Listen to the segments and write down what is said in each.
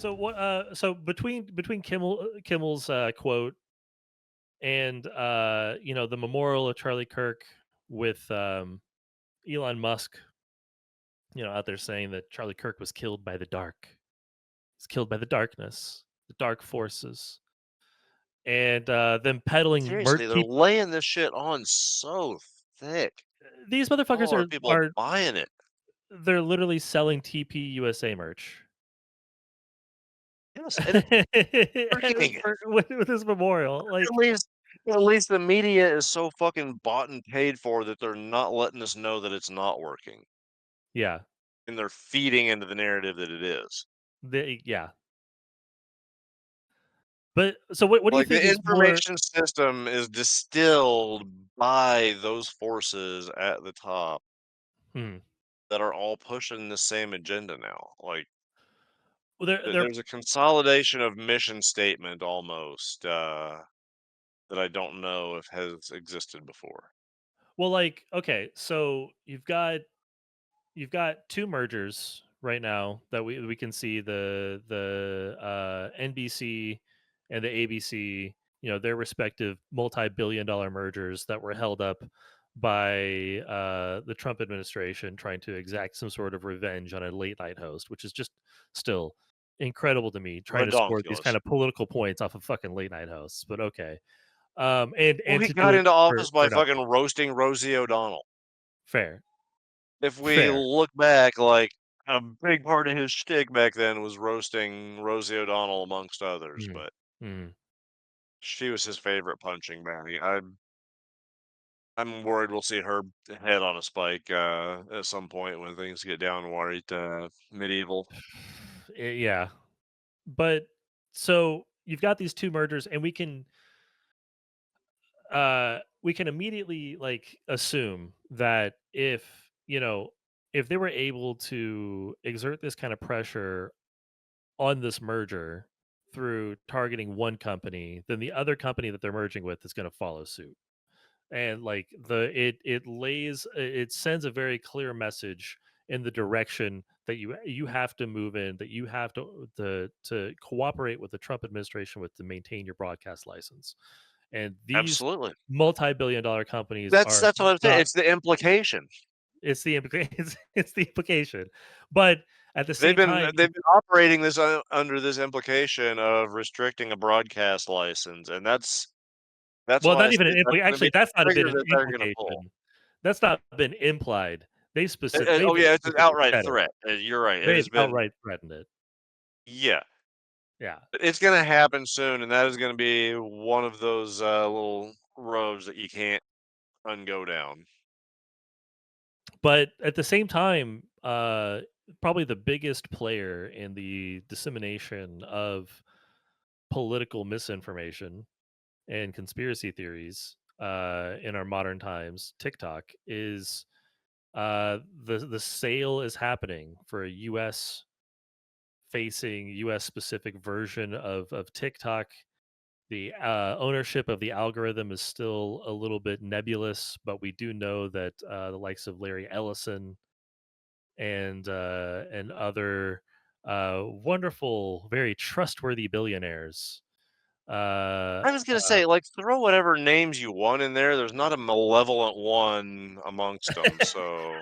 So what? So between Kimmel's quote and the memorial of Charlie Kirk with Elon Musk, out there saying that Charlie Kirk was killed by the dark. He's killed by the darkness, the dark forces, and them peddling Seriously, they're laying this shit on so thick. these How motherfuckers are are people are buying it? they're literally selling TP USA merch. Yes, and it's working. with his memorial. At Like, least at least the media is so fucking bought and paid for that they're not letting us know that it's not working, yeah, and they're feeding into the narrative that it is. yeah. But so what do you Like, think the is more? information system is distilled by those forces at the top Hmm, that are all pushing the same agenda now. Like, well, they're there's a consolidation of mission statement almost, that I don't know if has existed before. well, like, okay, so you've got two mergers right now that we can see, the NBC and the ABC, their respective multi-billion-dollar mergers that were held up by the Trump administration trying to exact some sort of revenge on a late night host, which is just still incredible to me, trying to score these kind Redonkulous. of political points off of fucking late night hosts. But okay, Well, and he to do got it into office for by nothing. fucking roasting Rosie O'Donnell. Fair, If we fair. look back, like, a big part of his shtick back then was roasting Rosie O'Donnell amongst others, Mm, but mm. she was his favorite punching bag. I'm worried we'll see her head on a spike, at some point when things get downright, medieval. Yeah, but so you've got these two mergers, and we can immediately like assume that if they were able to exert this kind of pressure on this merger through targeting one company, then the other company that they're merging with is going to follow suit. And like it sends a very clear message in the direction that you have to move in, that you have to cooperate with the Trump administration with to maintain your broadcast license. And these Absolutely. multi-billion-dollar companies That's are that's what I'm saying, not. it's the implication. It's the it's the implication, but at the They've same been time, they've been operating this under this implication of restricting a broadcast license, and that's well, why I not even say an that's gonna be actually, that's the not been trigger an that they're gonna pull. implication. That's not been implied. They've Oh, yeah, it's an explicitly outright said it. threat, you're right, it They've has been. outright threatened it. Yeah. Yeah. It's gonna happen soon, and that is gonna be one of those, little roads that you can't ungo down. But at the same time, probably the biggest player in the dissemination of political misinformation and conspiracy theories in our modern times, TikTok, is the sale is happening for a US facing US specific version of TikTok. The ownership of the algorithm is still a little bit nebulous, but we do know that the likes of Larry Ellison and other wonderful, very trustworthy billionaires. Uh, I was gonna say, like, throw whatever names you want in there, there's not a malevolent one amongst them. So,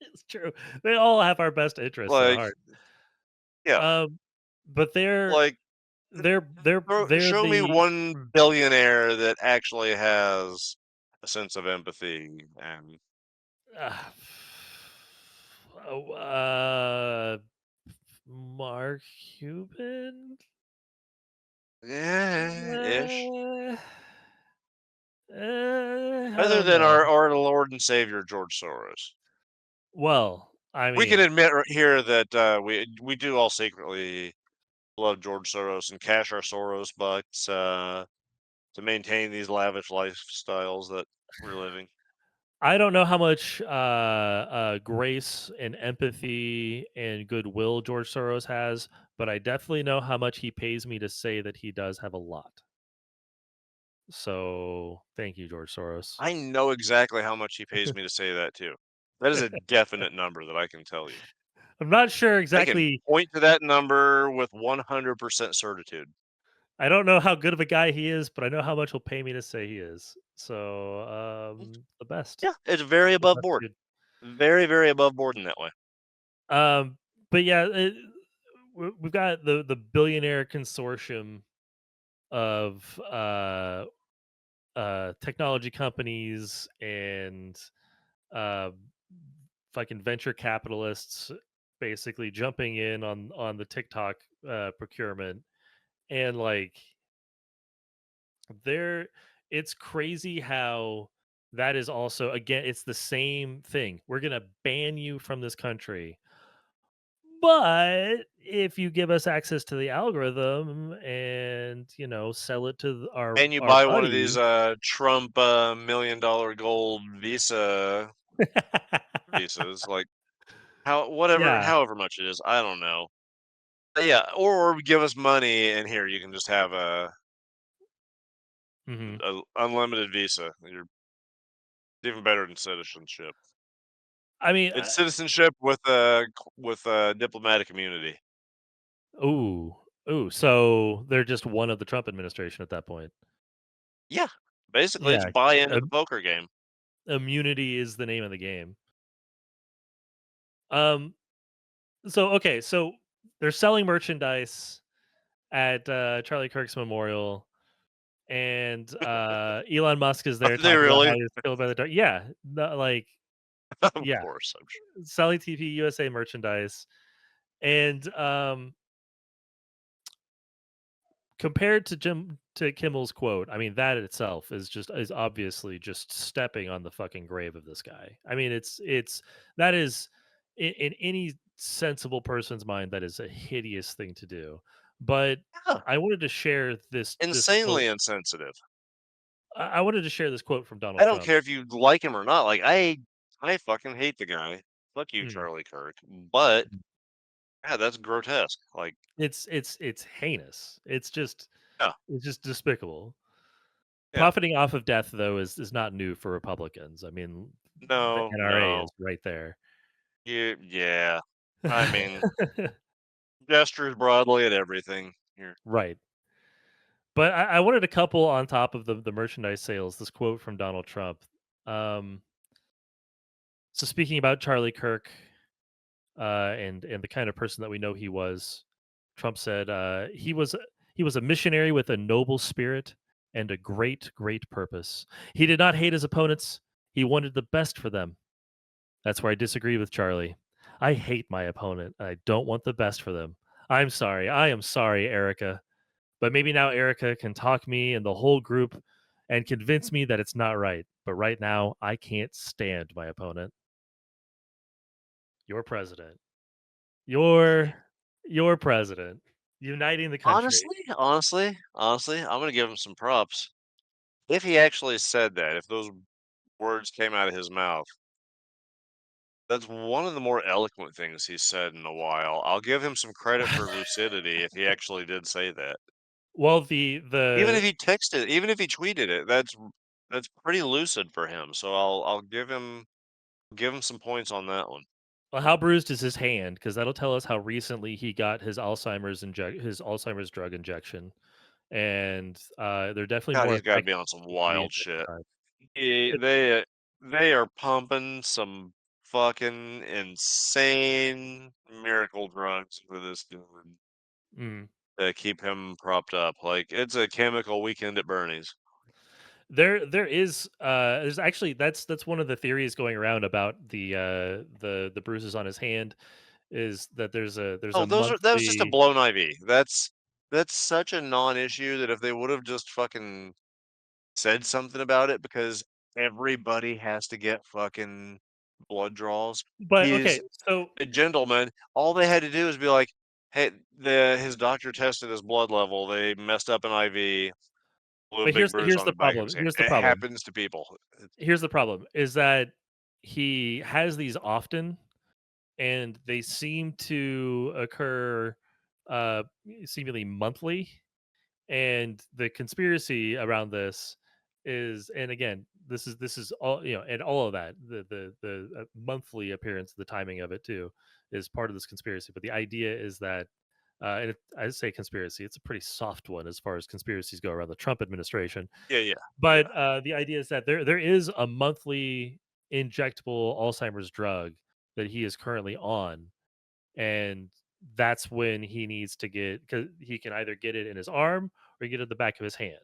it's true. They all have our best interests at like, heart. yeah, Um, but they're like, they're they're they're show me the one billionaire that actually has a sense of empathy and uh, oh, Mark Cuban. yeah, ish. Uh, I Other don't than know. our Lord and Savior, George Soros. Well, I We can mean, admit here that, we do all secretly love George Soros and cash our Soros bucks, to maintain these lavish lifestyles that we're living. I don't know how much grace and empathy and goodwill George Soros has, but I definitely know how much he pays me to say that he does have a lot. So thank you, George Soros. I know exactly how much he pays me to say that too. That is a definite number that I can tell you. I'm not sure I can exactly. point to that number with 100% certitude. I don't know how good of a guy he is, but I know how much he'll pay me to say he is. So, the best. Yeah, it's very The above best board. dude. Very, very above board in that way. Um, but yeah, we've got the billionaire consortium of technology companies and uh, fucking venture capitalists basically jumping in on the TikTok procurement, and like there it's crazy how that is also, again, it's the same thing. We're going to ban you from this country, but if you give us access to the algorithm and, sell it to And you our buy one of these buddies. Trump $1 million gold visas, like Yeah. however much it is, I don't know. But yeah, or give us money and here you can just have Hmm. a unlimited visa. You're even better than citizenship. I mean, It's citizenship with diplomatic immunity. ooh, ooh. So they're just one of the Trump administration at that point. Yeah, basically it's Yeah, buy into the im- poker game. immunity is the name of the game. Um. So okay, so they're selling merchandise at Charlie Kirk's memorial, and Elon Musk is Are there they talking about how really? he's killed by the dark. Yeah, like, Of yeah, course, I'm sure. selling TV USA merchandise, and compared to Kimmel's quote, I mean, that itself is obviously just stepping on the fucking grave of this guy. I mean, it's that is in any sensible person's mind, that is a hideous thing to do. But Yeah, I wanted to share this quote. insanely insensitive. I wanted to share this quote from I Donald don't Trump. care if you like him or not. Like I fucking hate the guy. Fuck you, Mm. Charlie Kirk. But yeah, that's grotesque. Like, It's heinous. yeah, It's just despicable. yeah. Profiting off of death, though, is not new for Republicans. I mean, the No, NRA is no. right there. Yeah. I mean, gestures broadly at everything. Here. Right. But I wanted a couple on top of the merchandise sales. This quote from Donald Trump. Um, so speaking about Charlie Kirk, and the kind of person that we know he was, Trump said he was a missionary with a noble spirit and a great purpose. He did not hate his opponents. He wanted the best for them. That's where I disagree with Charlie. I hate my opponent. I don't want the best for them. I'm sorry. I am sorry, Erica. But maybe now Erica can talk me and the whole group and convince me that it's not right. But right now, I can't stand my opponent. Your president. Your your president. Uniting the country. Honestly, I'm gonna give him some props. If he actually said that, if those words came out of his mouth, that's one of the more eloquent things he's said in a while. I'll give him some credit for lucidity if he actually did say that. Well, Even if the he texted, even if he tweeted it, that's pretty lucid for him. So I'll give him some points on that one. well, how bruised is his hand? Because that'll tell us how recently he got his Alzheimer's drug injection, and they're definitely God, more he's got to effective be on some than the wild shit. injection. He, they are pumping some fucking insane miracle drugs for this dude Mm. to keep him propped up. Like it's a chemical weekend at Bernie's. There's actually, that's one of the theories going around about the bruises on his hand, is that there's a Oh, that was just a monthly. blown IV. That's such a non-issue that if they would have just fucking said something about it because everybody has to get fucking blood draws. But okay, He's so a gentleman. All they had to do is be like, "Hey, his doctor tested his blood level. They messed up an IV, blew a but big bruise here's on the the back of problem. his hand." Here's the It problem. happens to people. Here's the problem is that he has these often, and they seem to occur uh seemingly monthly. And the conspiracy around this is, and again, this is all, and all of that, the monthly appearance, the timing of it too, is part of this conspiracy. But the idea is that, I say conspiracy, it's a pretty soft one as far as conspiracies go around the Trump administration. Yeah, yeah, But yeah. the idea is that there is a monthly injectable Alzheimer's drug that he is currently on, and that's when he needs to get, because he can either get it in his arm or get it in the back of his hand.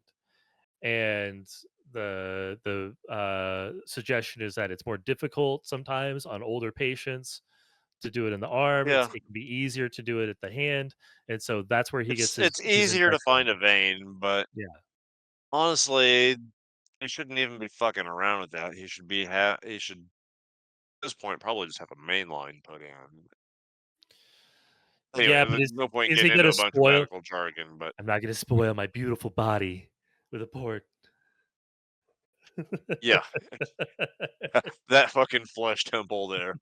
And the suggestion is that it's more difficult sometimes on older patients to do it in the arm. Yeah. It can be easier to do it at the hand, and so that's where he gets It's his easier to injection. find a vein, but Yeah. honestly, he shouldn't even be fucking around with that. He should at this point probably just have a main line put in. Anyway, Yeah, but there's no point is he getting into gonna a bunch of spoil medical jargon, but I'm not gonna spoil my beautiful body with a port. yeah, that fucking flesh temple there.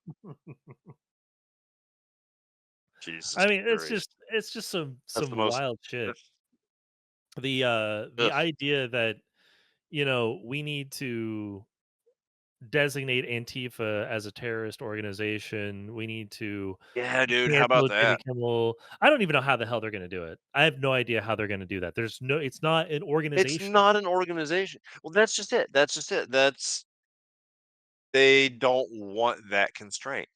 Jesus I mean, Christ. it's just That's the some most wild shit. that's The ugh. idea that, we need to designate Antifa as a terrorist organization. We need to Yeah, dude, how about cancel Jimmy that? Kimmel. I don't even know how the hell they're gonna do it. I have no idea how they're gonna do that. It's not an It's organization. not an organization. Well, that's just it. That's just it. That's they don't want that constraint.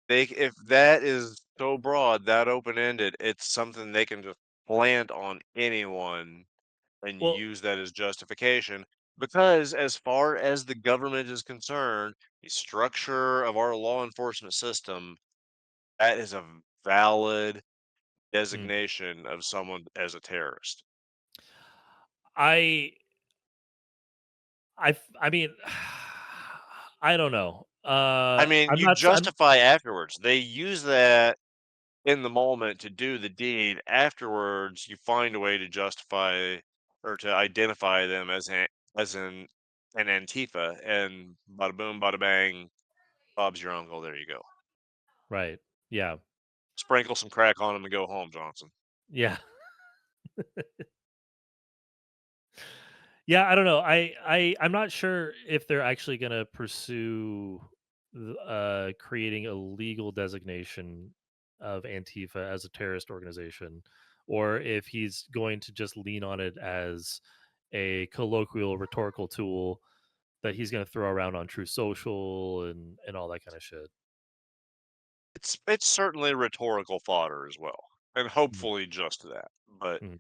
They if that is so broad, that open-ended, it's something they can just plant on anyone and Well, use that as justification. Because as far as the government is concerned, the structure of our law enforcement system, that is a valid mm, designation of someone as a terrorist. I I mean, I don't know. I mean, I'm you not. I'm justify afterwards. They use that in the moment to do the deed. Afterwards, you find a way to justify or to identify them as an Antifa, and bada boom, bada bang, Bob's your uncle. There you go. right. Yeah. Sprinkle some crack on him and go home, Johnson. Yeah. Yeah, I don't know. I'm not sure if they're actually going to pursue creating a legal designation of Antifa as a terrorist organization, or if he's going to just lean on it as a colloquial rhetorical tool that he's going to throw around on True Social and all that kind of shit. It's certainly rhetorical fodder as well, and Mm, hopefully just that. But mm.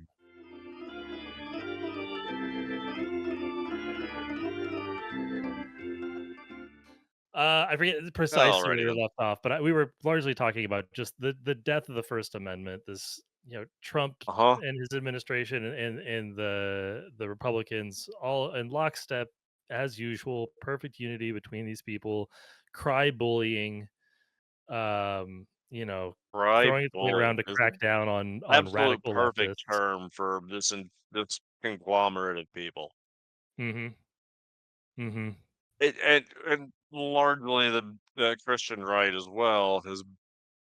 I forget precisely where alrighty we then. left off, but we were largely talking about just the death of the First Amendment. This, Trump Uh huh. and his administration and the Republicans all in lockstep as usual. Perfect unity between these people. Cry bullying. You know, Right, throwing its weight around bullying to is crack down on absolute radical perfect leftists. term for this conglomerate of people. Mm-hmm. Mm-hmm. And largely the Christian right as well has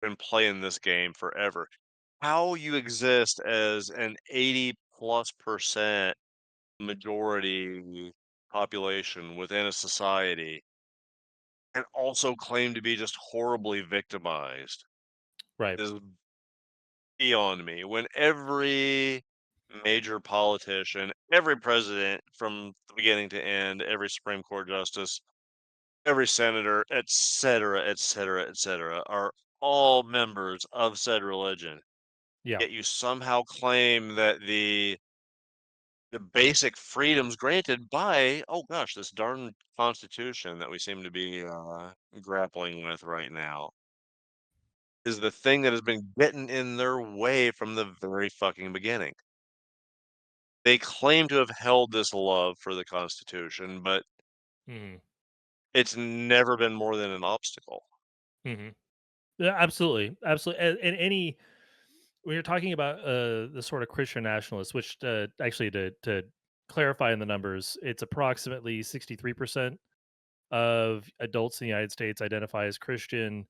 been playing this game forever. How you exist as an 80+% majority population within a society and also claim to be just horribly victimized Right. is beyond me. When every major politician, every president from the beginning to end, every Supreme Court justice, every senator, et cetera, et cetera, et cetera, are all members of said religion. Yeah. Yet you somehow claim that the basic freedoms granted by, oh gosh, this darn Constitution that we seem to be grappling with right now is the thing that has been getting in their way from the very fucking beginning. They claim to have held this love for the Constitution, but Mm-hmm. it's never been more than an obstacle. Mm-hmm. Yeah, absolutely, absolutely. And any when you're talking about the sort of Christian nationalists, which actually to clarify in the numbers, it's approximately 63% of adults in the United States identify as Christian,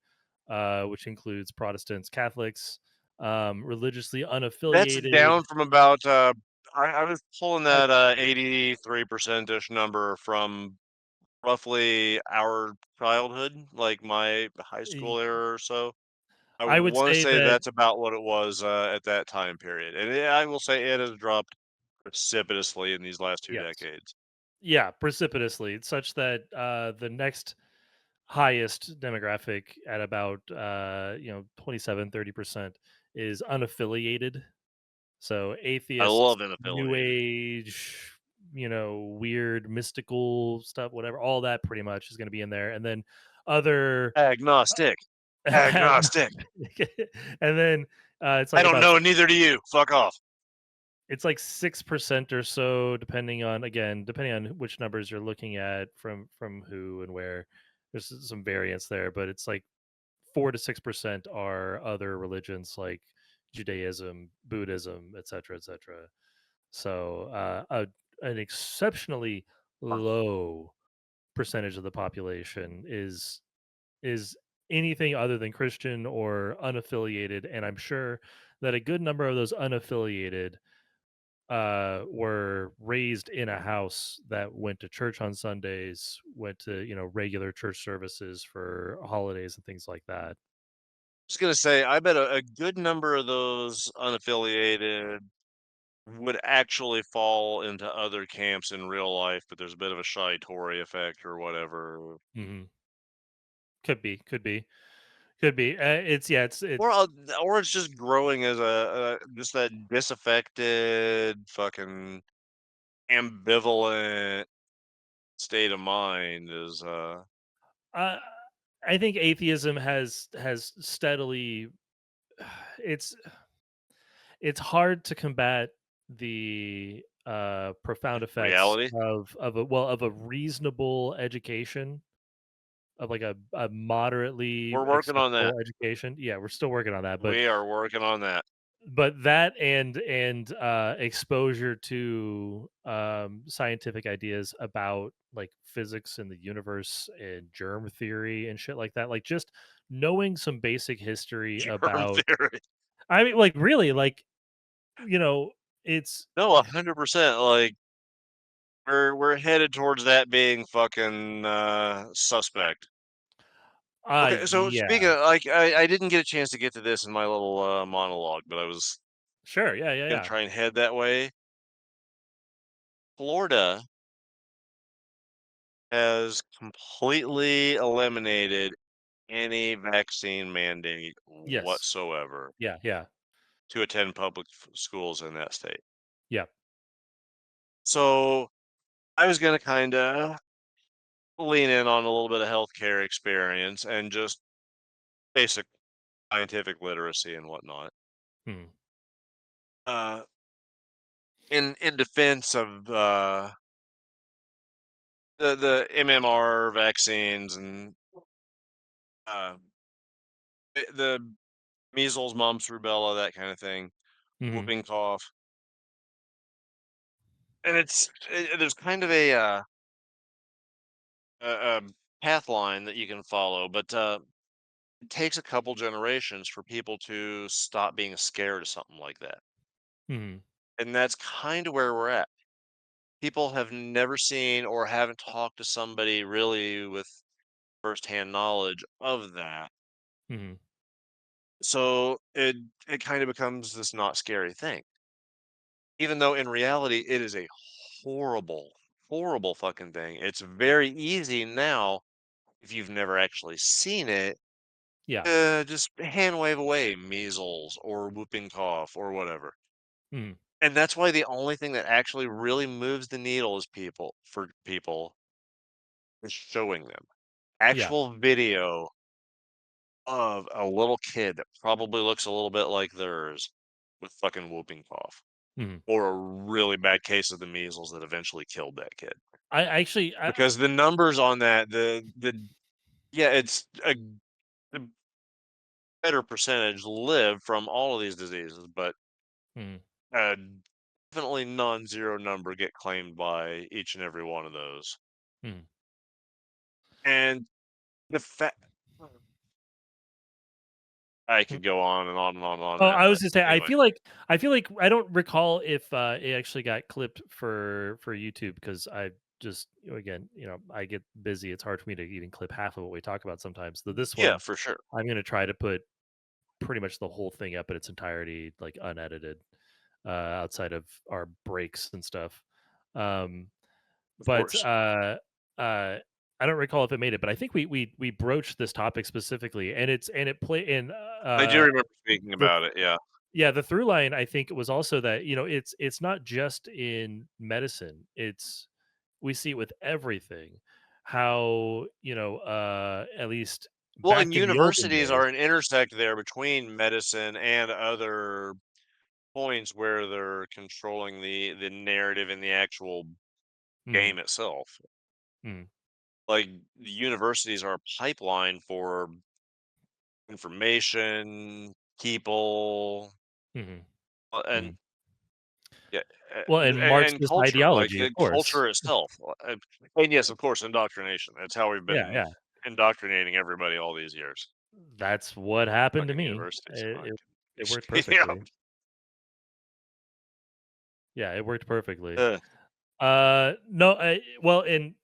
which includes Protestants, Catholics, religiously That's unaffiliated. down from about I was pulling I that 83% ish number from roughly our childhood, like my high school y era or so. I I would want to say say that that's about what it was at that time period, and I will say it has dropped precipitously in these last two yes. decades. Yeah, precipitously, such that, the next highest demographic at about, 27-30% is unaffiliated. So I atheists, love an new affiliated age, weird mystical stuff, whatever, all that pretty much is gonna be in there, and then other agnostic, agnostic. and then, it's I like don't about know, neither do you. Fuck off. it's like 6% or so, depending on which numbers you're looking at from who and where. There's some variance there, but it's like 4 to 6% are other religions like Judaism, Buddhism, etc., etc. So an exceptionally low percentage of the population is anything other than Christian or unaffiliated, and I'm sure that a good number of those unaffiliated were raised in a house that went to church on Sundays, went to regular church services for holidays and things like that. Just gonna say, I bet a good number of those unaffiliated would actually fall into other camps in real life, but there's a bit of a shy Tory effect or whatever. Hmm. Could be. It's yeah, it's Or or it's just growing as just that disaffected, fucking ambivalent state of mind is uh, I think atheism has steadily it's it's hard to combat the profound effects reality. of a reasonable education, of like a moderately We're working on that. acceptable education. Yeah, we're still working on that, We are working on that. but that and exposure to scientific ideas about like physics and the universe and germ theory and shit like that, like just knowing some basic history Germ about, theory. I mean, like really, like you know it's No, 100%. Like we're headed towards that being fucking suspect. Okay, so speaking yeah, of, like, I didn't get a chance to get to this in my little monologue, but I was sure, yeah, yeah, gonna yeah, try and head that way. Florida has completely eliminated any vaccine mandate yes, whatsoever yeah, yeah, to attend public schools in that state. yeah, So I was gonna kind of lean in on a little bit of healthcare experience and just basic scientific literacy and whatnot. hmm, Uh, in defense of the MMR vaccines and uh, the measles, mumps, rubella, that kind of thing, hmm, whooping cough, and there's kind of a path line that you can follow, but it takes a couple generations for people to stop being scared of something like that, hmm, and that's kind of where we're at. People have never seen or haven't talked to somebody really with firsthand knowledge of that. hmm, So it kind of becomes this not scary thing. Even though in reality it is a horrible, horrible fucking thing. It's very easy now if you've never actually seen it, yeah, just hand wave away measles or whooping cough or whatever. hmm, And that's why the only thing that actually really moves the needle is people is showing them yeah, actual video of a little kid that probably looks a little bit like theirs with fucking whooping cough, hmm. or a really bad case of the measles that eventually killed that kid. I actually, Because the numbers on that, yeah, it's a better percentage live from all of these diseases, but hmm, a definitely non-zero number get claimed by each and every one of those. hmm, And the fact I Hmm. could go on and on and on and on Oh, that, I was but gonna say, anyway. I feel like I don't recall if it actually got clipped for YouTube because I just again, I get busy. It's hard for me to even clip half of what we talk about sometimes. So this Yeah, one, for sure. I'm gonna try to put pretty much the whole thing up in its entirety, like unedited, outside of our breaks and stuff. Um, Of but course. uh, I don't recall if it made it, but I think we broached this topic specifically, and it play in I do remember speaking the about it, yeah. yeah, the through line I think it was also that it's not just in medicine. It's we see it with everything. How at least Well, and back in the olden universities days. are an intersect there between medicine and other points where they're controlling the narrative in the actual Mhm, game itself. mhm, Like, the universities are a pipeline for information, people, mhm, and mhm. yeah, Well, and and Marxist culture, like, ideology, of course. culture itself, and yes, of course, indoctrination. That's how we've Yeah, been yeah. indoctrinating everybody all these years. That's what happened to Fucking me. universities, It worked yeah. perfectly. Yeah, it worked perfectly. Uh, No, well, and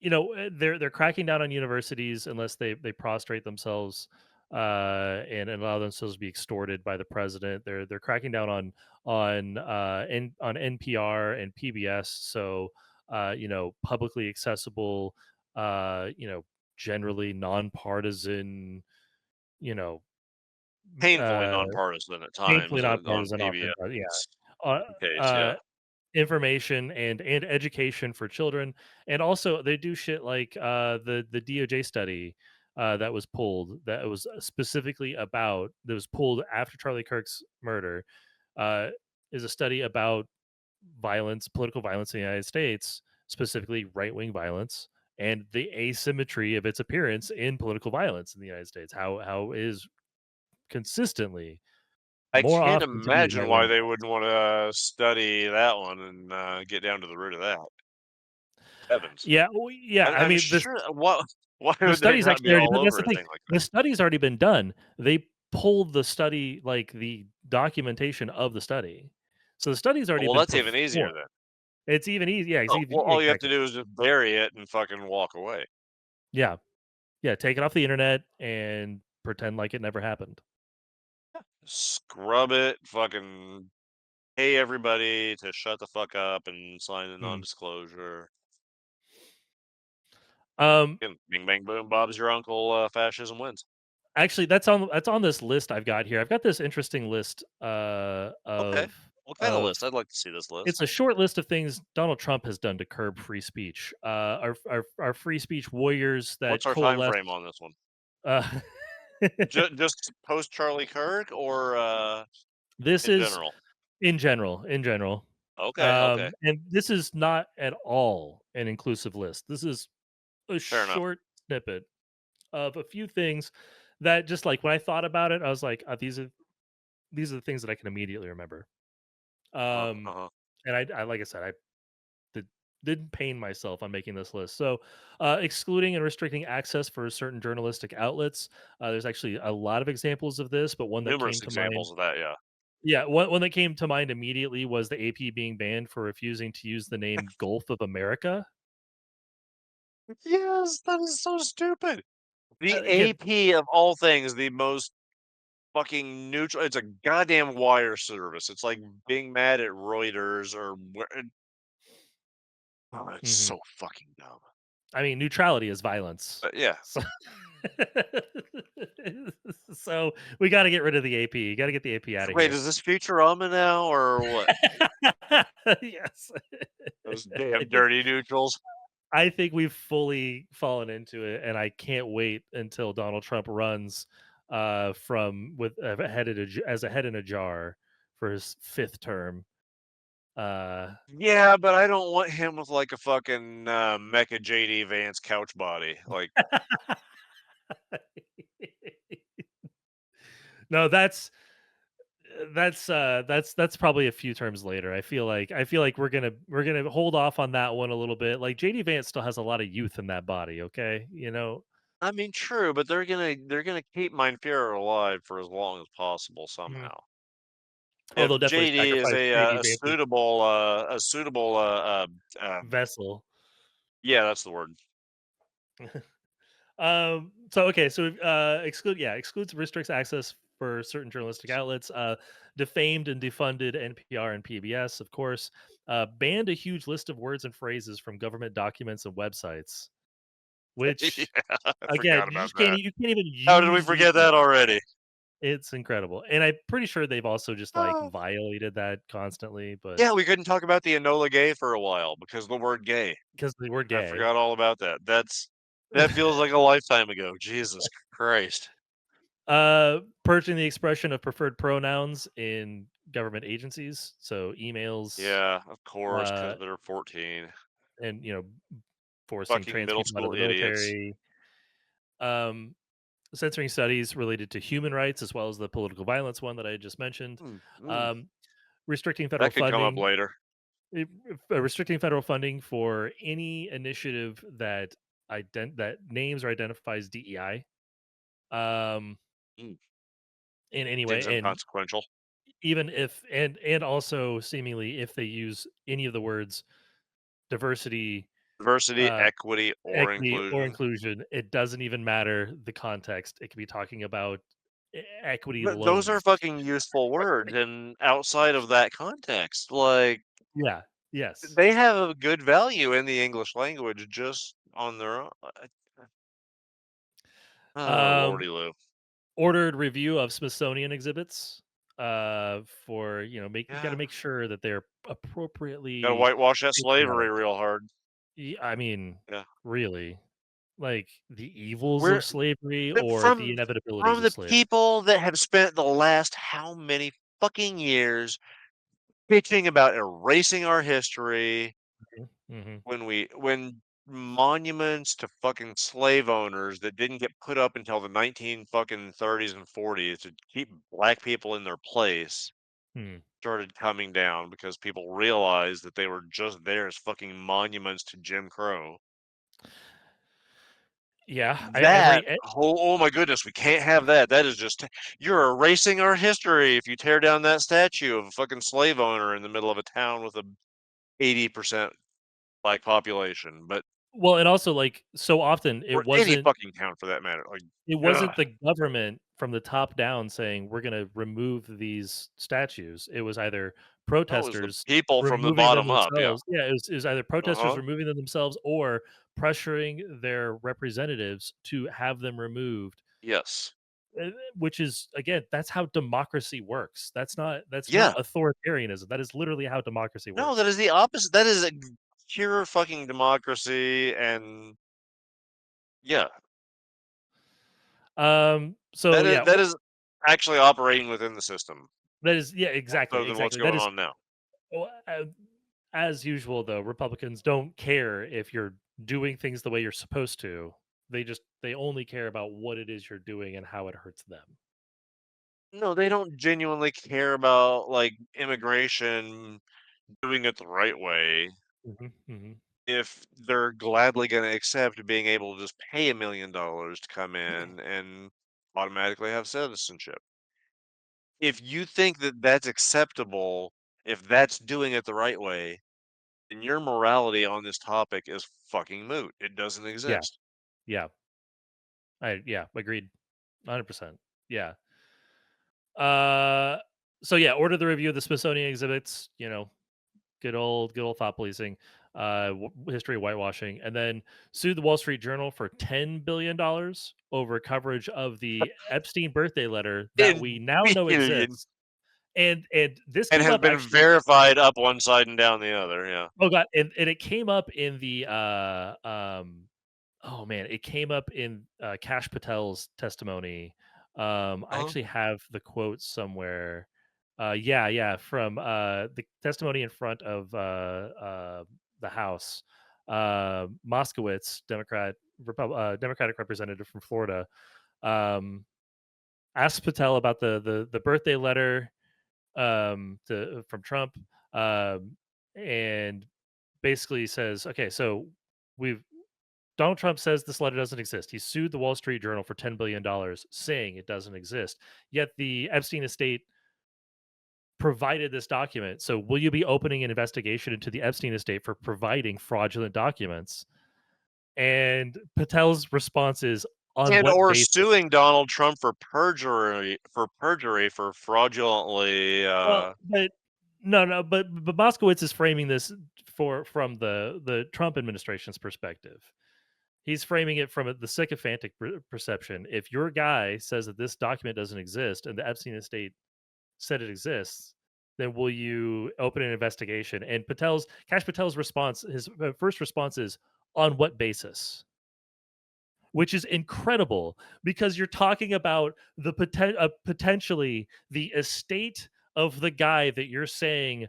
they're cracking down on universities unless they prostrate themselves and allow themselves to be extorted by the president. They're cracking down on NPR and PBS. So publicly accessible, generally nonpartisan, you know, painfully uh, nonpartisan at painfully times, on nonpartisan, often, but yeah. PBS Uh, case, yeah. uh, information and education for children, and also they do shit like the DOJ study that was pulled, that was specifically about that was pulled after Charlie Kirk's murder, uh, is a study about violence, political violence in the United States, specifically right wing violence, and the asymmetry of its appearance in political violence in the United States. How is consistently I more can't often to be imagine right why wing. they wouldn't wanna study that one and, get down to the root of that. Heavens. Yeah, well, yeah. I I'm mean, this sure why the would they study's not actually be already all done. That's over the a thing. thing like that? The study's already been done. They pulled the study, like the documentation of the study. So the study's Oh, already well, been that's even easier performed. then. It's even easy. Yeah, it's Oh, even well, all you have to exactly. do is just bury it and fucking walk away. Yeah, yeah. Take it off the internet and pretend like it never happened. Scrub it, fucking pay everybody to shut the fuck up and sign a Mm. non-disclosure. Um, And bing, bang, boom, Bob's your uncle, fascism wins. Actually, that's on this list I've got here. I've got this interesting list Okay. What kinda of list? I'd like to see this it's list. a short list of things Donald Trump has done to curb free speech. Our free speech warriors What's that our time coalesce. frame on this one? Uh, Just post Charlie Kirk or, this in is general? in general, Okay, okay. and this is not at all an inclusive list. This is a Fair enough. short snippet of a few things that just like when I thought about it, I was like, these are the things that I can immediately remember. Uh-huh, Um, uh-huh. and I like I said, I did, didn't pain myself on making this list. So, excluding and restricting access for certain journalistic outlets. There's actually a lot of examples of this, but one that came Numerous to mind. examples of that, yeah. Yeah, one that came to mind immediately was the AP being banned for refusing to use the name Gulf of America. Yes, that is so stupid. The Again, AP of all things, the most fucking neutral, it's a goddamn wire service. It's like being mad at Reuters or where oh, it's mhm. so fucking dumb. I mean, neutrality is violence. But yeah. So, so we got to get rid of the AP. Got to get the AP out of Wait, here. is this Futurama now or what? Yes. Those damn dirty neutrals. I think we've fully fallen into it, and I can't wait until Donald Trump runs from with a head in as a head in a jar for his fifth term. Uh, Yeah, but I don't want him with like a fucking Mecha JD Vance couch body. Like, no, that's probably a few terms later. I feel like we're gonna hold off on that one a little bit. Like JD Vance still has a lot of youth in that body. Okay, I mean, true, but they're gonna keep Mein Fuhrer alive for as long as possible Mhm. somehow. Oh, they'll If definitely JD is sacrifice JD a Vamp suitable, vessel. yeah, that's the word. Excludes restricts access for certain journalistic outlets, defamed and defunded NPR and PBS, of course, banned a huge list of words and phrases from government documents and websites, Yeah, which I again, forgot about that. you can't even How did we use these forget that words. already? It's incredible. And I'm pretty sure they've also just like Oh. violated that constantly, but Yeah, we couldn't talk about the Enola Gay for a while because of the word gay. because they were I gay. forgot all about that. That feels like a lifetime ago. Jesus Christ. Purging the expression of preferred pronouns in government agencies, so emails, Yeah, of course, uh, because they're 14. and forcing Fucking trans middle people out of school the idiots. military, um, censoring studies related to human rights as well as the political violence one that I just mentioned, Mm, mm. um, restricting federal That could come up funding, later. restricting federal funding for any initiative that that names or identifies DEI, um, Mm. in any Seems way, and inconsequential. even if and also seemingly if they use any of the words diversity, Diversity, uh, equity, or equity, or inclusion. inclusion, it doesn't even matter the context. It could be talking about equity Those are loans. fucking useful words, and outside of that context, like, Yeah. Yes. they have a good value in the English language just on their own. Oh, Um, lordy Lou. ordered review of Smithsonian exhibits. For make you got to Yeah. make sure that they're Gotta appropriately whitewash that slavery patriotic. real hard. I mean, Yeah. really, like the evils of We're slavery But or the inevitabilities from of the slavery. people that have spent the last how many fucking years bitching about erasing our history Hmm. when monuments to fucking slave owners that didn't get put up until the 19 fucking 30s and 40s to keep black people in their place Hmm. started coming down because people realized that they were just there as fucking monuments to Jim Crow. Yeah, That oh my goodness, we can't have that. That is just you're erasing our history if you tear down that statue of a fucking slave owner in the middle of a town with a 80% black population, but well, and also, like, so often or any fucking town for that matter. Like, it ugh. wasn't the government from the top down saying, "We're gonna remove these statues." It was either That was the protesters people from the removing them bottom up. Yeah. themselves. Yeah, it was either protesters Uh-huh. removing them themselves or pressuring their representatives to have them removed, Yes. which is, again, that's how democracy works. That's not Yeah. authoritarianism. That is literally how democracy No, that is works. the opposite. That is a pure fucking democracy, and yeah, So yeah, that is actually operating within the system that is yeah, more so exactly, than what's exactly. That going is on now. well, as usual, though, Republicans don't care if you're doing things the way you're supposed to. They only care about what it is you're doing and how it hurts them. No, they don't genuinely care about like immigration doing it the right way Mhm, mhm. if they're gladly going to accept being able to just pay $1 million to come in and automatically have citizenship. If you think that that's acceptable, if that's doing it the right way, then your morality on this topic is fucking moot. It doesn't Yeah, exist. yeah, agreed, 100%. Yeah. Yeah, order the review of the Smithsonian exhibits. Good old thought policing, history of whitewashing, and then sued the Wall Street Journal for $10 billion over coverage of the Epstein birthday letter that we In now know billions. exists. And this And came have up been actually. verified up one side and down the other. Yeah. Oh god, and it came up in the oh man, it came up in Cash Patel's testimony. I Uh-huh. actually have the quote somewhere. Yeah, from the testimony in front of the House. Moskowitz, Democratic representative from Florida, um, asked Patel about the birthday letter, from Trump, um, and basically says, "Okay, so we've Donald Trump says this letter doesn't exist. He sued the Wall Street Journal for $10 billion saying it doesn't exist. Yet the Epstein estate provided this document. So will you be opening an investigation into the Epstein estate for providing fraudulent documents? And Patel's response is, on And what or basis? suing Donald Trump for fraudulently, Well, but no, but Moskowitz is framing this from the Trump administration's perspective. He's framing it from the sycophantic perception. If your guy says that this document doesn't exist and the Epstein estate said it exists, then will you open an investigation? And Cash Patel's response, his first response is, on what basis? Which is incredible because you're talking about potentially the estate of the guy that you're saying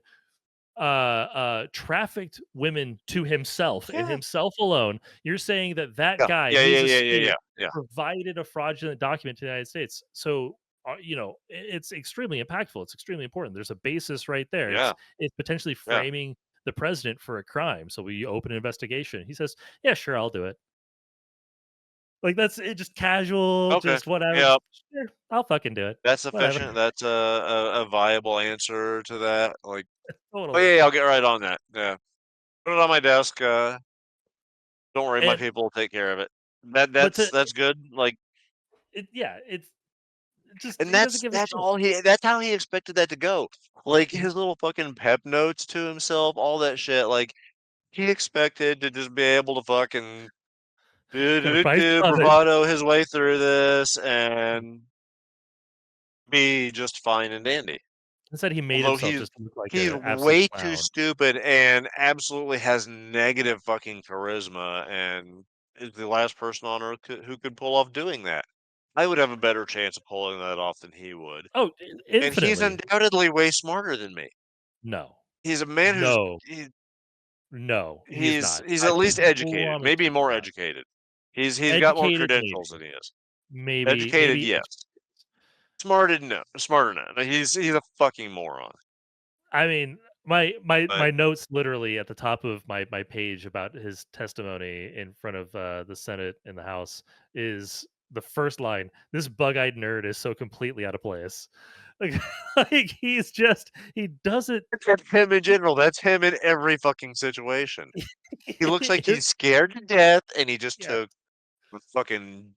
trafficked women to himself and yeah, himself alone. You're saying that that yeah, guy, yeah, his yeah, yeah, yeah, estate, yeah, yeah, provided a fraudulent document to the United States. So, it's extremely impactful. It's extremely important. There's a basis right there. yeah, It's potentially yeah. framing the president for a crime. So we open an investigation. He says, "Yeah, sure, I'll do it." Like that's it, just casual, Okay, just whatever. yeah, Just, "Sure, I'll fucking do it." that's Whatever. sufficient. That's a viable answer to that. Like, oh Totally. yeah, yeah, I'll get right on that. Yeah, put it on my desk. Don't worry, my And people will take care of it. That but that's that's good. Like, yeah, it's just and he doesn't give a that's shit. all he. That's how he expected that to go. Like his little fucking pep notes to himself, all that shit. Like he expected to just be able to fucking do do do Rise do above it. bravado his way through this and be just fine and dandy. Instead, he made Although himself just look like he's a absolute way too clown. stupid and absolutely has negative fucking charisma and is the last person on earth who could pull off doing that. I would have a better chance of pulling that off than he would. Oh, And he's infinitely. undoubtedly way smarter than me. No. He's a man who's No. No, he is not. he's I at least educated, promise maybe you he's more not. educated. He's got more Educated, credentials maybe. than he is. Educated, Maybe yes. Smarted, no. Smarter, no. He's a fucking moron. I mean, my But notes literally at the top of my page about his testimony in front of, the Senate and the House is the first line, "This bug-eyed nerd is so completely out of place." Like like, he doesn't that's him in general. That's him in every fucking situation. He looks like it he's scared to death, and he just yeah. took the fucking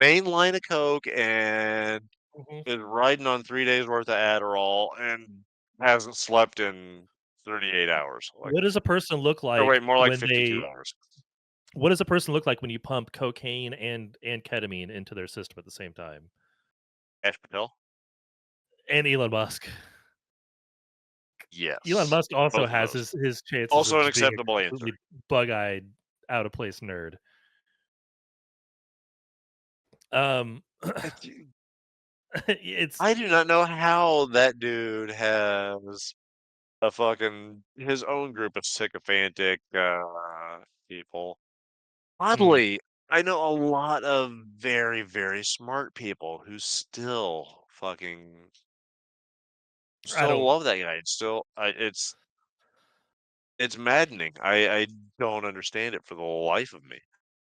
main line of coke and Mhm. is riding on 3 days worth of Adderall and hasn't slept in 38 hours. Like, What does a person look or wait, like more like when 52 they hours. what does a person look like when you pump cocaine and ketamine into their system at the same time? Ash Patel? And Elon Musk. Elon Yes. Musk also Both of has those. his chances of Also an just being a acceptable answer. completely bug-eyed, out of place nerd. Um, it's I do not know how that dude has a fucking his own group of sycophantic, people. mm, Oddly, I know a lot of very, very smart people who still fucking I still don't love that guy. It's still it's maddening. I don't understand it for the life of me.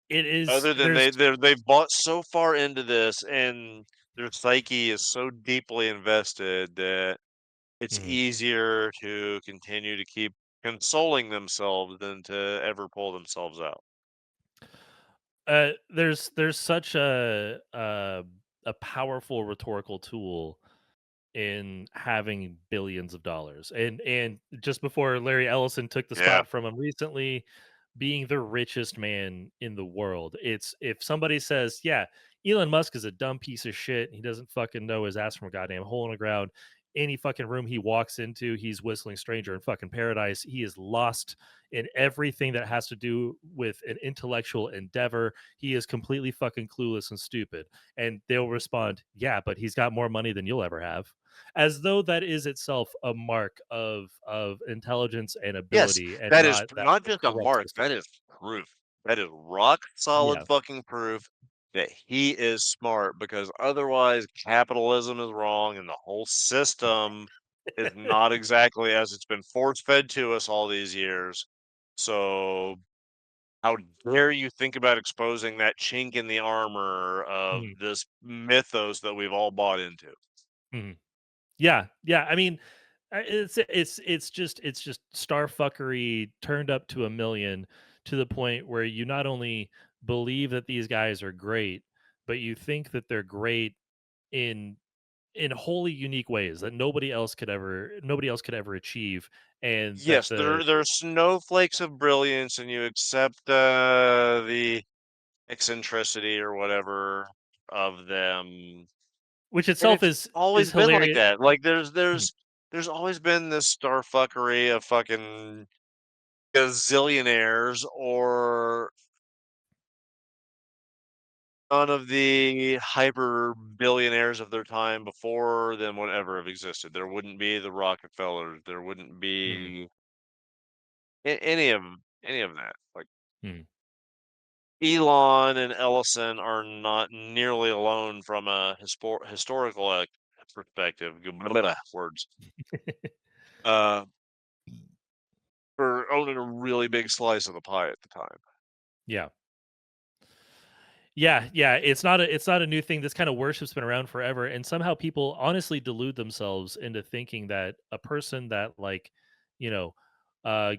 it is Other than there's they've bought so far into this and their psyche is so deeply invested that it's mhm. easier to continue to keep consoling themselves than to ever pull themselves out. There's such a powerful rhetorical tool in having billions of dollars. And just before Larry Ellison took the Yeah. spot from him recently, being the richest man in the world. It's if somebody says, "Yeah, Elon Musk is a dumb piece of shit. He doesn't fucking know his ass from a goddamn hole in the ground." Any fucking room he walks into, he's whistling stranger in fucking paradise. He is lost in everything that has to do with an intellectual endeavor. He is completely fucking clueless and stupid. And they'll respond, "Yeah, but he's got more money than you'll ever have." As though that is itself a mark of intelligence and Yes, ability and that is not that not the just a corrupt mark, system. that is proof. That is rock Yeah. solid fucking proof that he is smart because otherwise capitalism is wrong and the whole system is not exactly as it's been force fed to us all these years. So How dare you think about exposing that chink in the armor Mhm, of this mythos that we've all bought into? mhm. Yeah, yeah, I mean, it's just star fuckery turned up to a million, to the point where you not only believe that these guys are great, but you think that they're great in wholly unique ways that nobody else could ever achieve, and that Yes, the they're snowflakes of brilliance, and you accept the eccentricity or whatever of them, which and itself it's is always been like hilarious. that. Like there's always been this star fuckery of fucking gazillionaires or none of the hyper billionaires of their time before them would ever have existed. There wouldn't be the Rockefellers. There wouldn't Mhm, be any of that. Like mhm. Elon and Ellison are not nearly alone from a historical perspective. Words. Uh, for owning a really big slice of the pie at the time. Yeah. Yeah, yeah, it's not a new thing. This kind of worship's been around forever, and somehow people honestly delude themselves into thinking that a person that, like, you know, uh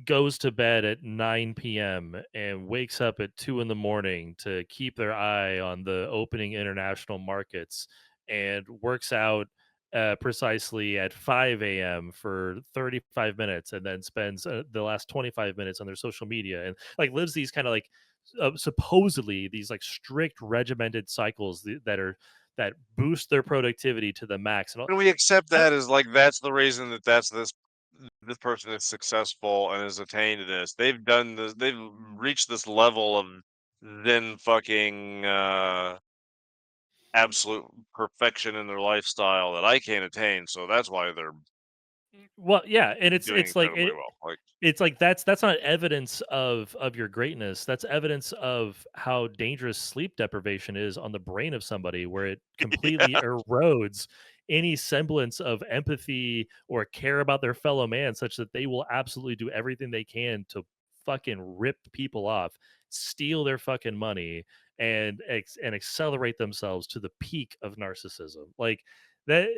goes to bed at 9 p.m. and wakes up at 2 in the morning to keep their eye on the opening international markets, and works out precisely at 5 a.m. for 35 minutes, and then spends the last 25 minutes on their social media, and like lives these kind of like supposedly these like strict regimented cycles that boost their productivity to the max. And all, And we accept I, that as like that's the reason that this person is successful and has attained this. They've done this. They've reached this level of then fucking absolute perfection in their lifestyle that I can't attain. So that's why they're well, yeah, and it's doing it's like incredibly well. Like it's like that's not evidence of your greatness. That's evidence of how dangerous sleep deprivation is on the brain of somebody, where it completely erodes any semblance of empathy or care about their fellow man, such that they will absolutely do everything they can to fucking rip people off, steal their fucking money, and accelerate themselves to the peak of narcissism. Like that,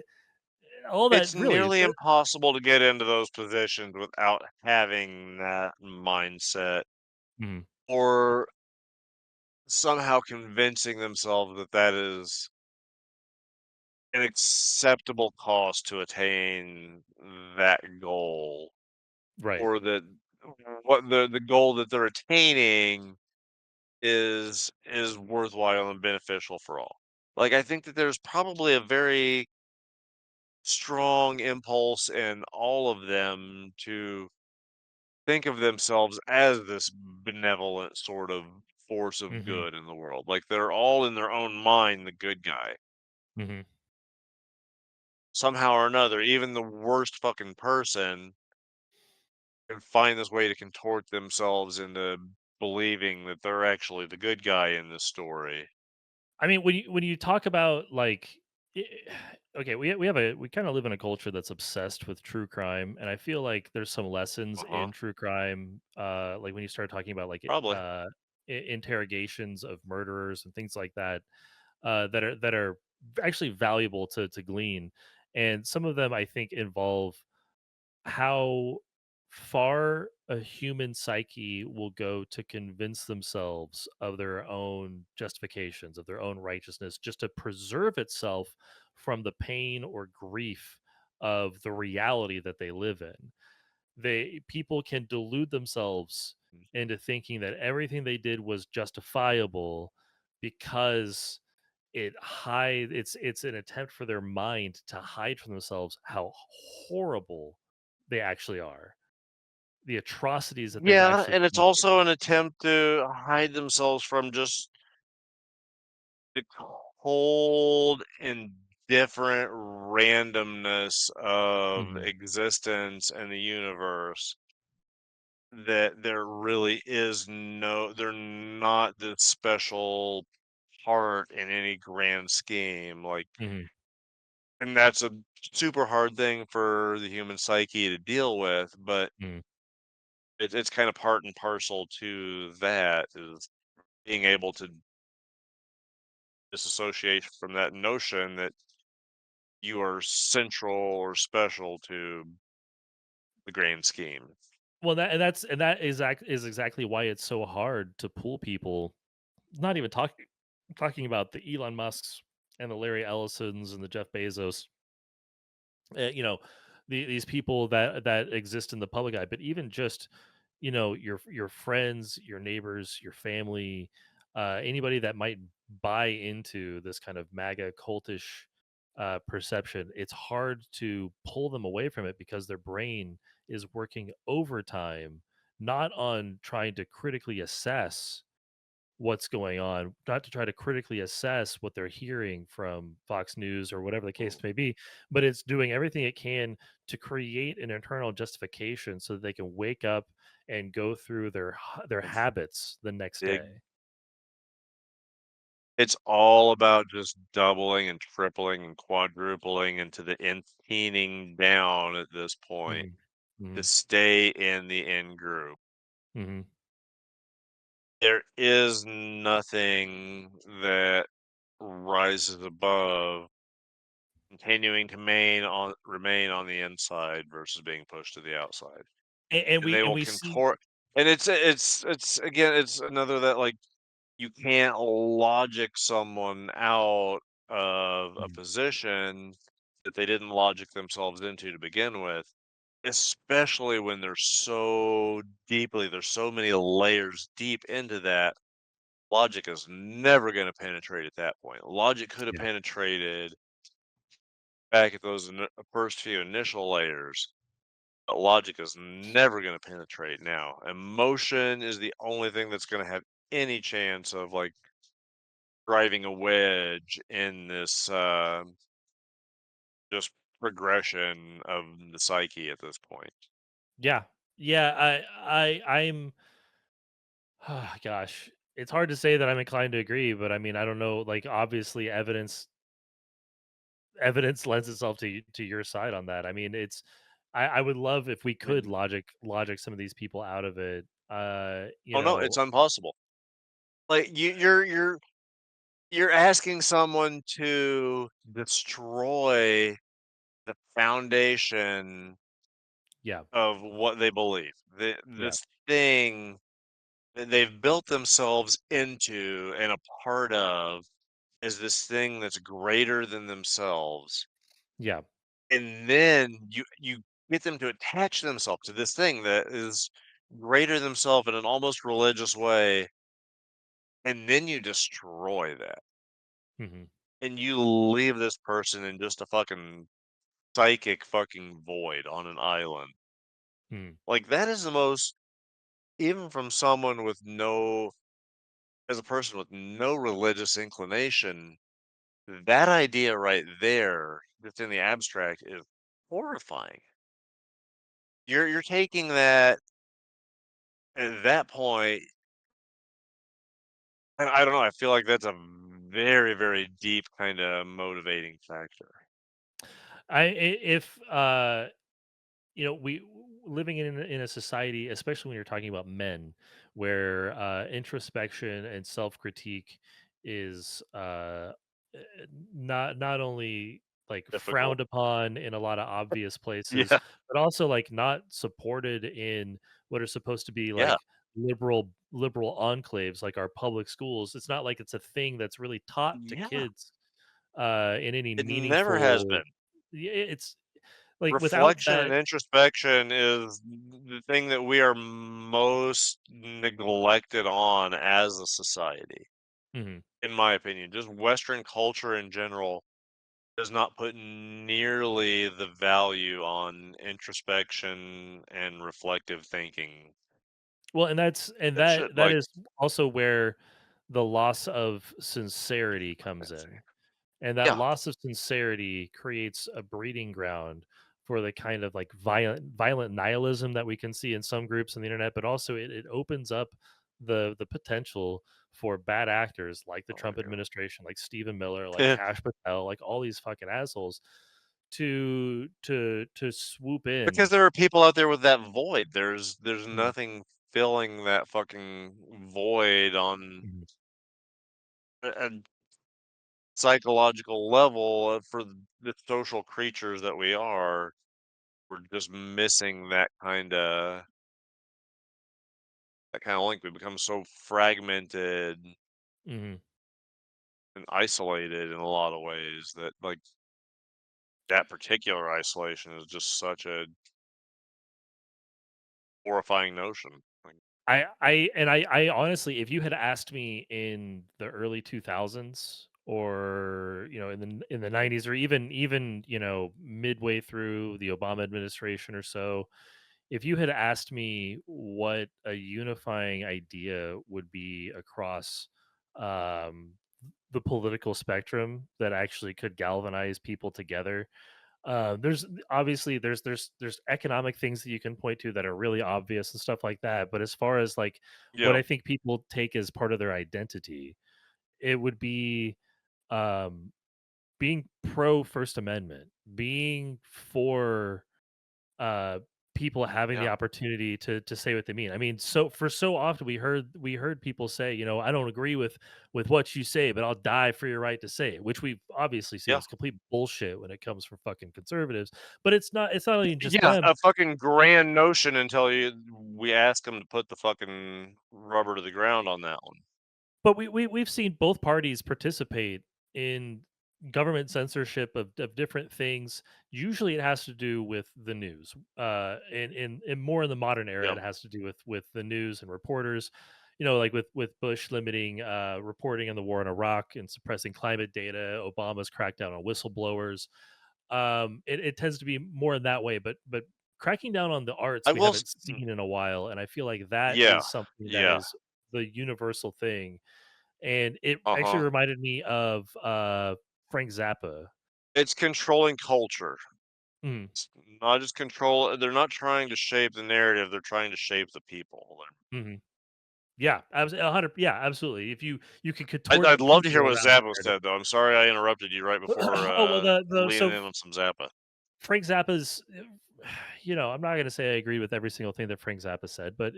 all that it's really. nearly impossible to get into those positions without having that mindset Mhm, or somehow convincing themselves that that is an acceptable cost to attain that goal, right. or that what the goal that they're attaining is worthwhile and beneficial for all. Like I think that there's probably a very strong impulse in all of them to think of themselves as this benevolent sort of force of Mhm, good in the world. Like they're all in their own mind the good guy. mhm. Somehow or another, even the worst fucking person can find this way to contort themselves into believing that they're actually the good guy in this story. I mean, when you talk about like, I okay, we kind of live in a culture that's obsessed with true crime, and I feel like there's some lessons Uh-huh. in true crime, like when you start talking about like Probably. interrogations of murderers and things like that, that are actually valuable to glean, and some of them I think involve how far a human psyche will go to convince themselves of their own justifications, of their own righteousness, just to preserve itself from the pain or grief of the reality that they live in. People can delude themselves into thinking that everything they did was justifiable because it's an attempt for their mind to hide from themselves how horrible they actually are, the atrocities that they've Yeah, actually and it's committed. also an attempt to hide themselves from just the cold, indifferent randomness of Mhm, existence and the universe. That there really is they're not this special part in any grand scheme. Like, mhm, and that's a super hard thing for the human psyche to deal with. But mhm. it's kind of part and parcel to that is being able to disassociate from that notion that you are central or special to the grand scheme. Well, that is exactly why it's so hard to pull people. Not even talking about the Elon Musks and the Larry Ellisons and the Jeff Bezos, you know, these people that exist in the public eye, but even just your friends, your neighbors, your family, anybody that might buy into this kind of MAGA cultish perception, it's hard to pull them away from it because their brain is working overtime, not on trying to critically assess what's going on, not to try to critically assess what they're hearing from Fox News or whatever the case Mm, may be, but it's doing everything it can to create an internal justification so that they can wake up and go through their and habits the next big day. it's all about just doubling and tripling and quadrupling into the nth down at this point Mhm. to Mhm. stay in the in group. Mhm. There is nothing that rises above continuing to remain on the inside versus being pushed to the outside. And And we they and will we see. contort and it's again, it's another that, like, you can't logic someone out of a Mhm. position that they didn't logic themselves into to begin with, especially when there's so many layers deep into that. Logic is never gonna penetrate at that point. Logic could have Yeah. penetrated back at those first few initial layers, but logic is never gonna penetrate now. Emotion is the only thing that's gonna have any chance of, like, driving a wedge in this, just progression of the psyche at this point. Yeah. Yeah, I'm gosh, it's hard to say that I'm inclined to agree, but I mean, I don't know, like obviously evidence lends itself to your side on that. I mean, I would love if we I could mean, logic some of these people out of it. oh, no, it's impossible. Like, you're asking someone to destroy the foundation Yeah, of what they believe. yeah, This thing that they've built themselves into and a part of is this thing that's greater than themselves. yeah. And then you get them to attach themselves to this thing that is greater than themselves in an almost religious way, and then you destroy that. Hmm. And you leave this person in just a fucking psychic fucking void on an island. Hmm. Like, that is the most, even from someone with no, as a person with no religious inclination, that idea right there, just in the abstract, is horrifying. You're taking that at that point, and I don't know, I feel like that's a very, very deep kind of motivating factor. If we living in a society, especially when you're talking about men, where introspection and self critique is not only like Difficult. frowned upon in a lot of obvious places, Yeah, but also like not supported in what are supposed to be yeah, like liberal enclaves like our public schools. It's not like it's a thing that's really taught to yeah. kids in any It never has meaningful. been. It's like without Reflection and that. introspection is the thing that we are most neglected on as a society, Mhm. in my opinion. Just Western culture in general does not put nearly the value on introspection and reflective thinking. Well, and It should, that like, is also where the loss of sincerity comes fancy. in. And that Yeah, loss of sincerity creates a breeding ground for the kind of like violent nihilism that we can see in some groups on the internet, but also it opens up the potential for bad actors like the oh my Trump administration, like Stephen Miller, like god. Kash Patel, like all these fucking assholes to swoop Because in. there are people out there with that void. There's Mhm, nothing filling that fucking void on mhm, a psychological level for the social creatures that we are. We're just missing that kind of link. We become so fragmented mhm. and isolated in a lot of ways that like that particular isolation is just such a horrifying notion. Like, I honestly, if you had asked me in the early 2000s, or in the 90s, or even midway through the Obama administration or so, if you had asked me what a unifying idea would be across um, the political spectrum that actually could galvanize people together, there's obviously there's economic things that you can point to that are really obvious and stuff like that. But as far as like what yeah, I think people take as part of their identity, it would be um, being pro First Amendment, being for uh people having the yeah, opportunity to say what they mean. I mean, so often we heard people say, I don't agree with what you say, but I'll die for your right to say it, which we've obviously seen yeah. is complete bullshit when it comes from fucking conservatives. But it's not only just Yeah, them. a fucking grand notion until we ask them to put the fucking rubber to the ground on that one. But we've seen both parties participate in government censorship of different things. Usually, it has to do with the news. In more in the modern era, Yeah, it has to do with the news and reporters. Like with Bush limiting reporting on the war in Iraq and suppressing climate data, Obama's crackdown on whistleblowers. It tends to be more in that way, but cracking down on the arts I we will. haven't seen in a while, and I feel like that Yeah, is something that yeah. is the universal thing. And it Uh actually huh. reminded me of Frank Zappa. It's controlling culture. Mm, It's not just control. They're not trying to shape the narrative. They're trying to shape the people. mhm. Yeah, 100. Yeah, absolutely. If you could contort I'd the love to hear people what around the Zappa narrative. said, though. I'm sorry I interrupted you right before Oh well, the leaning so in on some Zappa. Frank Zappa's. I'm not going to say I agree with every single thing that Frank Zappa said, but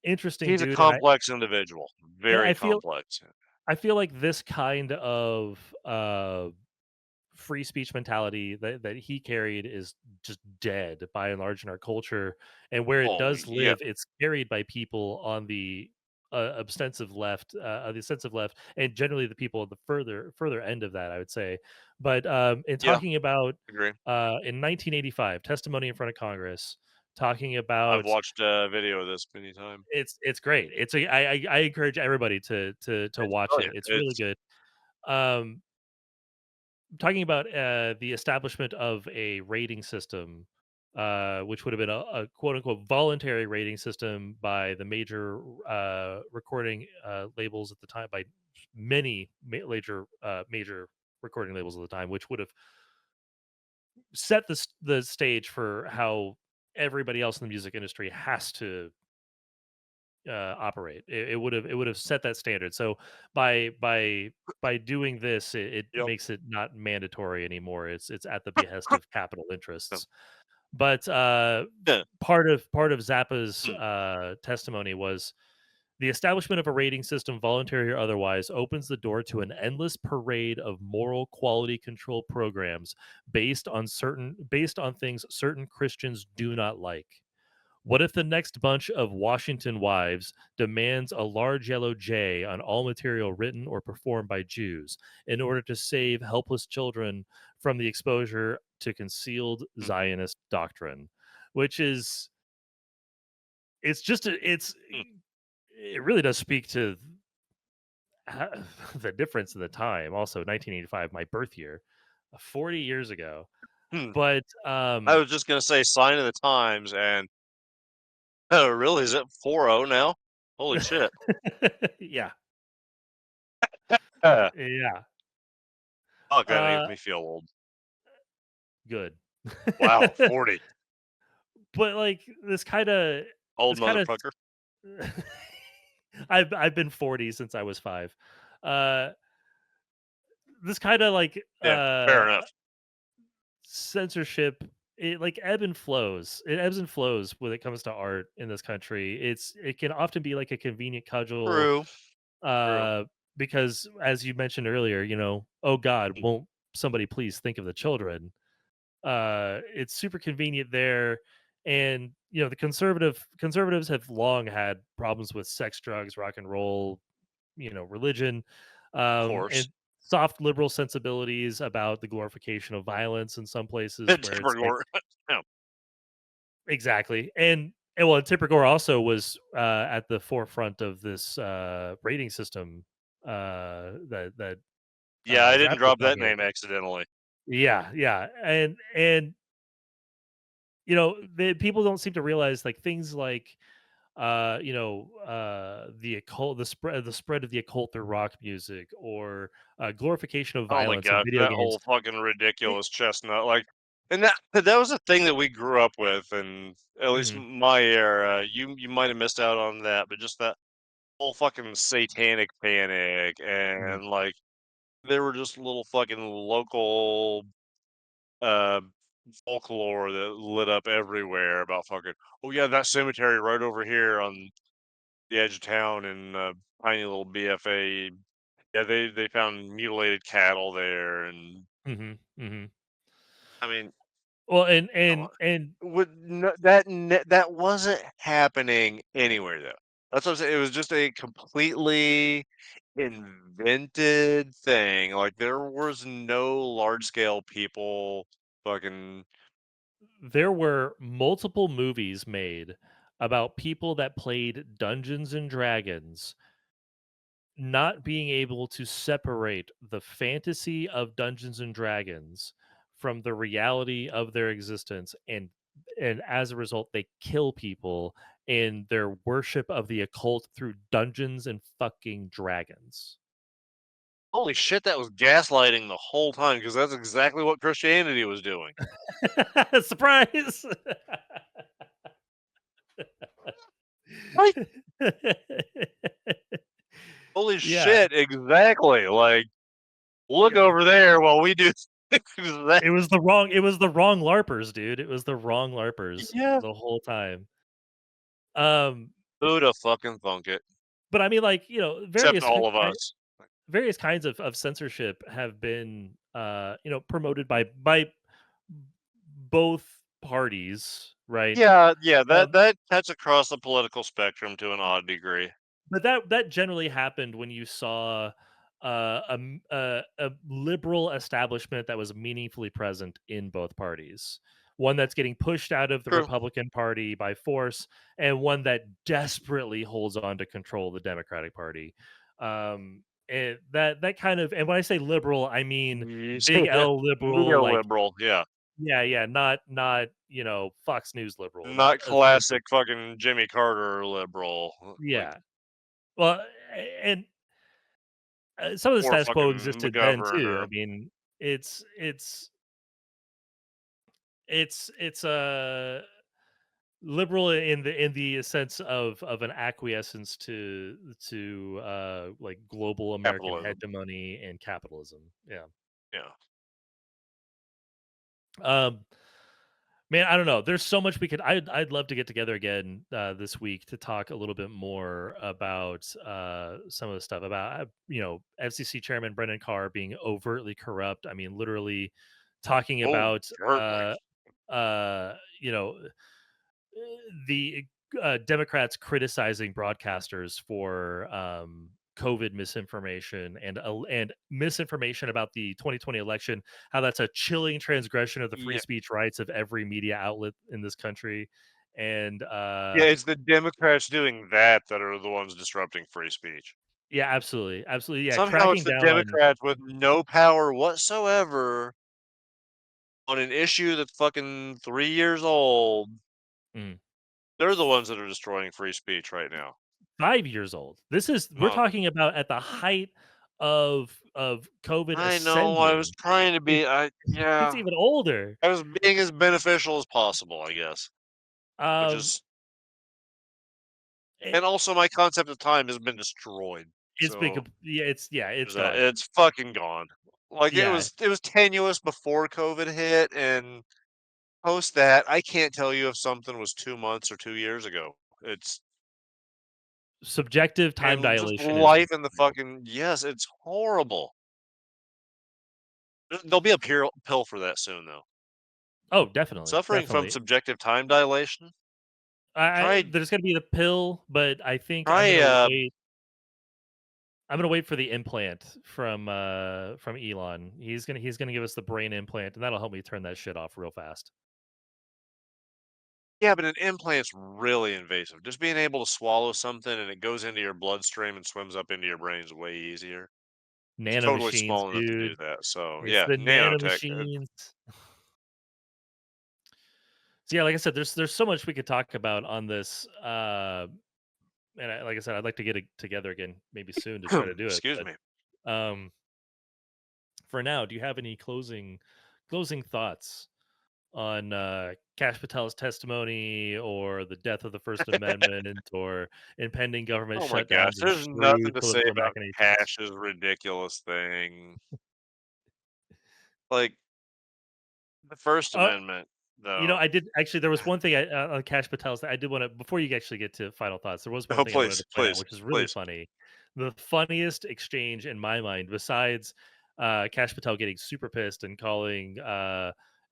interesting He's a dude, and I complex individual, and very complex. I feel like this kind of free speech mentality that he carried is just dead by and large in our culture. And where it Oh does yeah, live, it's carried by people on the extensive left, and generally the people at the further end of that, I would say. But in yeah, talking about agree. in 1985 testimony in front of Congress, talking I've about watched a video of this many times. it's great. I encourage everybody to It's watch it. brilliant. It's really It's good. Um, Talking about the establishment of a rating system, which would have been a quote unquote voluntary rating system by the major recording labels at the time, by many major recording labels at the time, which would have set the stage for how everybody else in the music industry has to operate. It would have set that standard. So by doing this, it yep. makes it not mandatory anymore. It's at the behest of capital Yeah. interests. But part of Zappa's testimony was the establishment of a rating system, voluntary or otherwise, opens the door to an endless parade of moral quality control programs based on things certain Christians do not like. What if the next bunch of Washington wives demands a large yellow J on all material written or performed by Jews in order to save helpless children from the exposure to concealed Zionist doctrine? Which is, it's just, it really does speak to the difference in the time. Also, 1985, my birth year, 40 years ago. But, I was just gonna say sign of the times, and oh, really? Is it 4-0 now? Holy shit! yeah, Yeah. yeah, Oh, God, that makes uh, me feel old. good. Wow, 40, But, like, old this kinda motherfucker. I've been 40 since I was 5. Uh, this kinda, like, Yeah, fair enough. censorship, it like ebb and flows. It ebbs and flows when it comes to art in this country. It can often be like a convenient cudgel, True. True. uh, because as you mentioned earlier, oh God, Mm. won't somebody please think of the children? It's super convenient there, and the conservatives have long had problems with sex, drugs, rock and roll, religion, Of course. and soft liberal sensibilities about the glorification of violence in some places where it's like Tippergore. Yeah. exactly. And well, Tipper Gore also was at the forefront of this rating system that Yeah, I didn't Zap was drop that talking name about. accidentally. Yeah, yeah, and the people don't seem to realize like things like the occult, the spread of the occult through rock music, or glorification of Oh my violence in gosh, video that games. whole fucking It, ridiculous chestnut, like, and that was a thing that we grew up with, and at least mhm, my era. You might have missed out on that, but just that whole fucking satanic panic, mhm, and like there were just little fucking local uh folklore that lit up everywhere about fucking, oh yeah, that cemetery right over here on the edge of town in tiny little BFA. Yeah, they found mutilated cattle there, and mhm, mhm. I mean, Well, and come and on. and That wasn't happening anywhere though. That's what I'm saying. It was just a completely invented thing. Like there was no large scale people fucking. there were multiple movies made about people that played Dungeons and Dragons not being able to separate the fantasy of Dungeons and Dragons from the reality of their existence, and as a result they kill people in their worship of the occult through Dungeons and fucking Dragons. Holy shit, that was gaslighting the whole time because that's exactly what Christianity was doing. Surprise. Right? Holy Yeah, shit, exactly. Like, look yeah, over there while we do that. it was the wrong larpers, dude. It was the wrong larpers Yeah. the whole time. um Who'd have fucking thunk it? but I mean, like, Except all of us. various kinds of censorship have been promoted by both parties, right? Yeah, yeah, that um, that cuts across the political spectrum to an odd degree. but that generally happened when you saw a liberal establishment that was meaningfully present in both parties, one that's getting pushed out of the True. Republican Party by force, and one that desperately holds on to control the Democratic Party. And that kind of, and when I say liberal, I mean You big say that L liberal, like, neoliberal, yeah. yeah, yeah, not Fox News liberal, not Not a super, classic fucking Jimmy Carter liberal, like, yeah. Well, and some of the or status quo fucking existed then McGovern too. I or mean, it's it's it's liberal in the sense of an acquiescence to like global American capitalism. hegemony and capitalism. Yeah. Yeah. Um, Man, I don't know. There's so much we could. I'd love to get together again this week to talk a little bit more about some of the stuff about FCC Chairman Brendan Carr being overtly corrupt. I mean, literally talking Oh, about certainly. uh, you know the Democrats criticizing broadcasters for COVID misinformation and misinformation about the 2020 election, how that's a chilling transgression of the free Yeah. speech rights of every media outlet in this country. And Yeah, it's the Democrats doing that are the ones disrupting free speech. yeah, absolutely, absolutely, yeah, Somehow cracking it's the down on. Democrats with no power whatsoever on an issue that's fucking 3 years old. Mm, They're the ones that are destroying free speech right now. 5 years old. We're Oh, talking about at the height of COVID I know, I was ascending. trying to It, be I it's yeah, even older. I was being as beneficial as possible, I guess, which Um, is, it, and also my concept of time has been destroyed. it's been So, yeah, it's there's that. done. It's fucking gone. Like Yeah, it was tenuous before COVID hit, and post that, I can't tell you if something was 2 months or 2 years ago. It's subjective time and just dilation is life in the fucking yes, it's horrible. There'll be a pill for that soon, though. oh, definitely, Suffering from definitely. subjective time dilation? I Try there's gonna be the pill, but I think try, I'm gonna wait for the implant from Elon. He's gonna give us the brain implant, and that'll help me turn that shit off real fast. yeah, but an implant's really invasive. Just being able to swallow something and it goes into your bloodstream and swims up into your brain is way easier. It's totally Nanomachines, small enough to do dude. that, so, It's yeah, the nanotech, nanomachines. So yeah, like I said, there's so much we could talk about on this. And like I said, I'd like to get it together again maybe soon to try to do it. excuse But me. um, for now, do you have any closing thoughts on Cash Patel's testimony or the death of the First Amendment or impending government Oh my gosh, shutdowns and there's nothing shrewd to say political about machinations? Cash's ridiculous thing. Like, the First Uh, Amendment, You know, though. I did actually. There was one thing on Cash Patel's that I did want to before you actually get to final thoughts. There was one No, thing I wanted please, to point out, please, which is really please. funny. The funniest exchange in my mind, besides Cash Patel getting super pissed and calling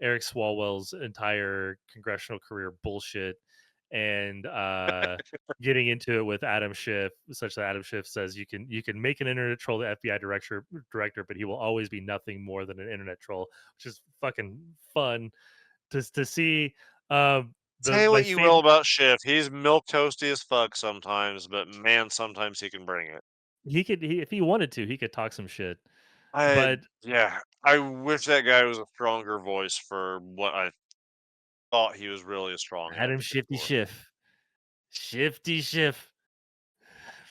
Eric Swalwell's entire congressional career bullshit, and getting into it with Adam Schiff, such that Adam Schiff says you can make an internet troll the FBI director, but he will always be nothing more than an internet troll, which is fucking fun to see. The Say my what you will favorite, about Schiff, he's milk toasty as fuck sometimes, but man, sometimes he can bring it. if he wanted to, he could talk some shit. I But yeah, I wish that guy was a stronger voice for what I thought he was really a strong Adam advocate Shifty for. Schiff, Shifty Schiff,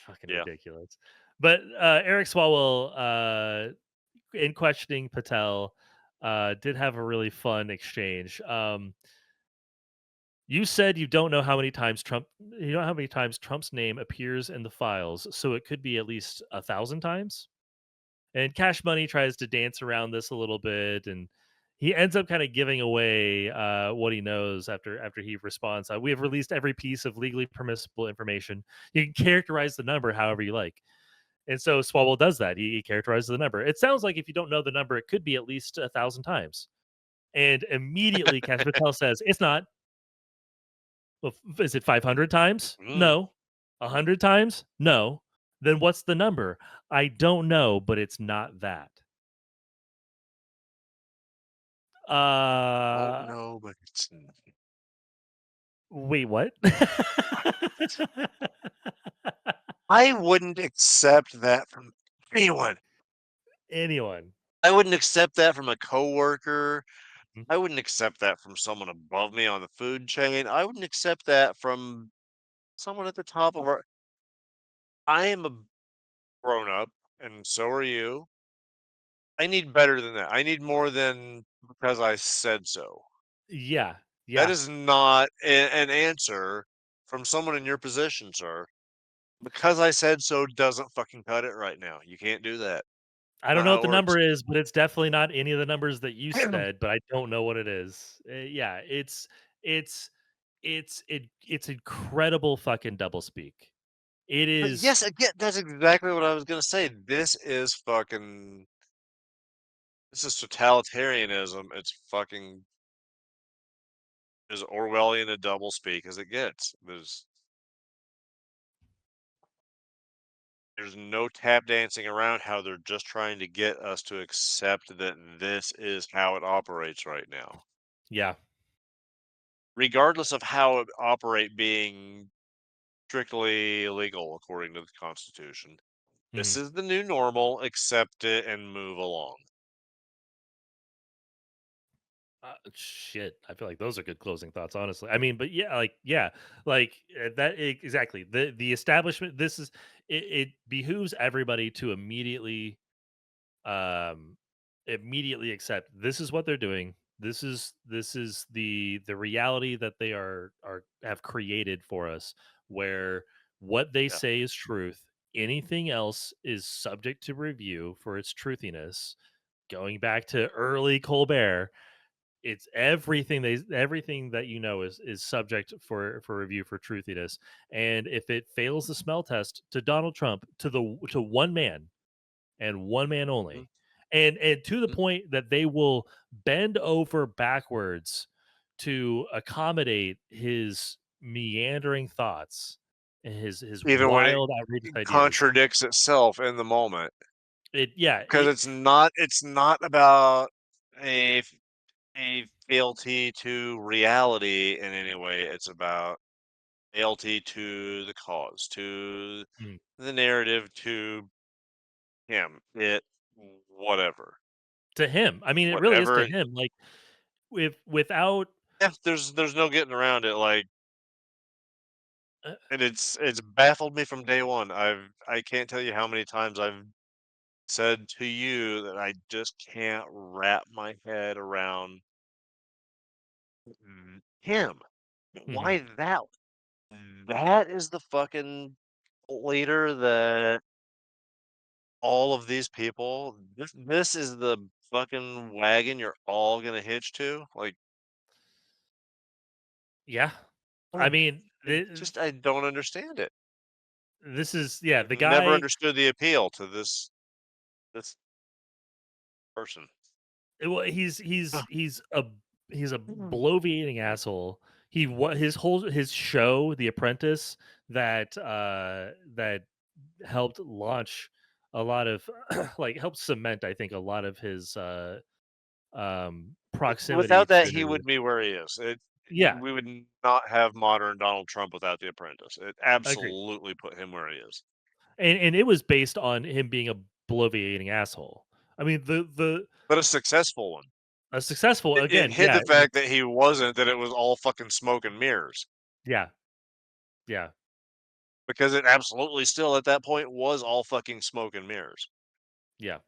fucking Yeah. ridiculous. But Eric Swalwell, in questioning Patel, did have a really fun exchange. You said you don't know how many times Trump's name appears in the files, so it could be at least 1,000 times. And Cash Money tries to dance around this a little bit, and he ends up kind of giving away what he knows after he responds. We have released every piece of legally permissible information. You can characterize the number however you like. And so Swalwell does that. He characterizes the number. It sounds like if you don't know the number, it could be at least 1,000 times. And immediately Cash Patel says, "It's not. Well, is it 500 times? Mm. No. 100 times? No. Then what's the number? I don't know, but it's not that." Don't Uh, know, but it's Wait, what? I wouldn't accept that from anyone. Anyone. I wouldn't accept that from a coworker. Mhm. I wouldn't accept that from someone above me on the food chain. I wouldn't accept that from someone at the top of our I am a grown up, and so are you. I need better than that. I need more than because I said so. Yeah, That yeah. is not an answer from someone in your position, sir. Because I said so doesn't fucking cut it right now. You can't do that. I don't Not know how what it the number works. is, but it's definitely not any of the numbers that you said, but I don't know what it is. Yeah, it's it's incredible fucking doublespeak. It But is. yes, again, that's exactly what I was gonna say. This is totalitarianism. It's fucking as Orwellian a doublespeak as it gets. There's no tap dancing around how they're just trying to get us to accept that this is how it operates right now. Yeah. Regardless of how it operate being strictly illegal according to the Constitution. This Mhm. is the new normal, accept it and move along. Shit, I feel like those are good closing thoughts, honestly. I mean, but yeah, exactly. The establishment. This is it behooves everybody to um immediately accept this is what they're doing. This is the reality that they are have created for us, where what they Yeah. say is truth. Anything else is subject to review for its truthiness. going back to early Colbert, it's everything that you know is subject for review for truthiness. And if it fails the smell test to Donald Trump, to one man and one man Mhm, only, and to the mhm. point that they will bend over backwards to accommodate his meandering thoughts and his Even when wild outrageous it ideas. contradicts itself in the moment, It yeah, because it's not about a f a fealty to reality in any way, it's about fealty to the cause, to mm, the narrative, to him, it, whatever. to him. I mean, it really is to Whatever. him. Like without Yeah, there's no getting around it, like, uh, and it's baffled me from day one. I can't tell you how many times I've said to you that I just can't wrap my head around him. mhm. Why that is the fucking leader that all of these people, this is the fucking wagon you're all gonna hitch to? Like, Yeah. I oh, mean, I don't understand it. this is yeah, I've the never guy. understood the appeal to this person. Well, Ugh. he's a Mm. bloviating asshole. His show, The Apprentice, that helped launch a lot of like helped cement, I think, a lot of his proximity Without that, he to would be where he is. yeah, We would not have modern Donald Trump without The Apprentice. It agreed. absolutely put him where he is. And it was based on him being a bloviating asshole. I mean, the But a successful one. a successful It again, hid yeah, the fact that he wasn't, that it was all fucking smoke and mirrors, yeah, yeah, because it absolutely still at that point was all fucking smoke and mirrors. yeah,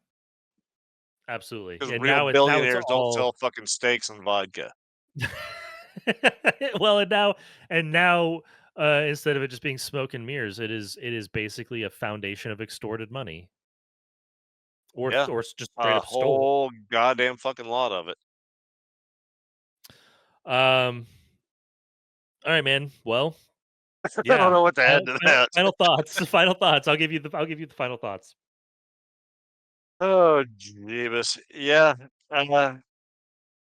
absolutely. Because And real now it's billionaires don't all sell fucking steaks and vodka. well, and now, instead of it just being smoke and mirrors, it is basically a foundation of extorted money, Yeah, just straight a up stole. whole goddamn fucking lot of it. Um, all right, man. Well, I don't yeah. know what to add Final, to final, that. final thoughts. Final thoughts. I'll give you the final thoughts. Oh, Jeebus. Yeah, uh,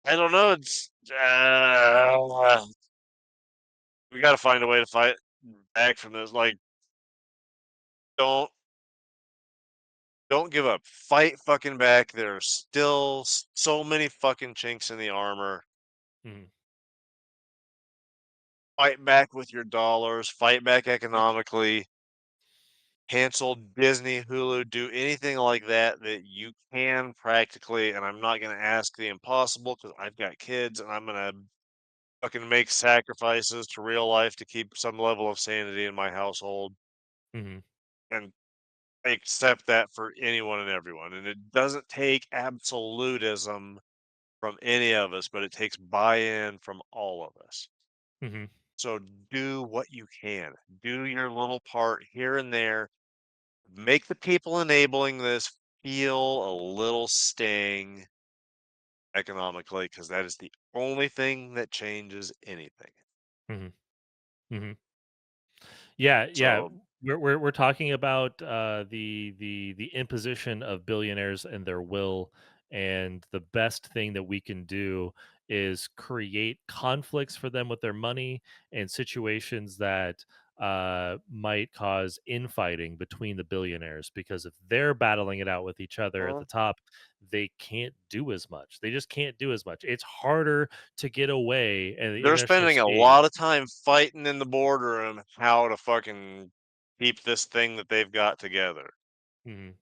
I don't know. We got to find a way to fight back from this. Like, don't don't give up. Fight fucking back. There are still so many fucking chinks in the armor. Mhm. Fight back with your dollars. Fight back Yeah. economically. Cancel Disney, Hulu, do anything like that that you can practically. And I'm not going to ask the impossible because I've got kids and I'm going to fucking make sacrifices to real life to keep some level of sanity in my household. Mhm. And accept that for anyone and everyone. And it doesn't take absolutism from any of us, but it takes buy-in from all of us. Mhm. So do what you can. Do your little part here and there. Make the people enabling this feel a little sting economically, because that is the only thing that changes anything. Mhm. Mhm. Yeah, yeah. So We're talking about the imposition of billionaires and their will, and the best thing that we can do is create conflicts for them with their money and situations that might cause infighting between the billionaires, because if they're battling it out with each other at uh, the top, they can't do as much. They just can't do as much. It's harder to get away in the they're international spending a stage. lot of time fighting in the boardroom how to fucking keep this thing that they've got together. Mhm.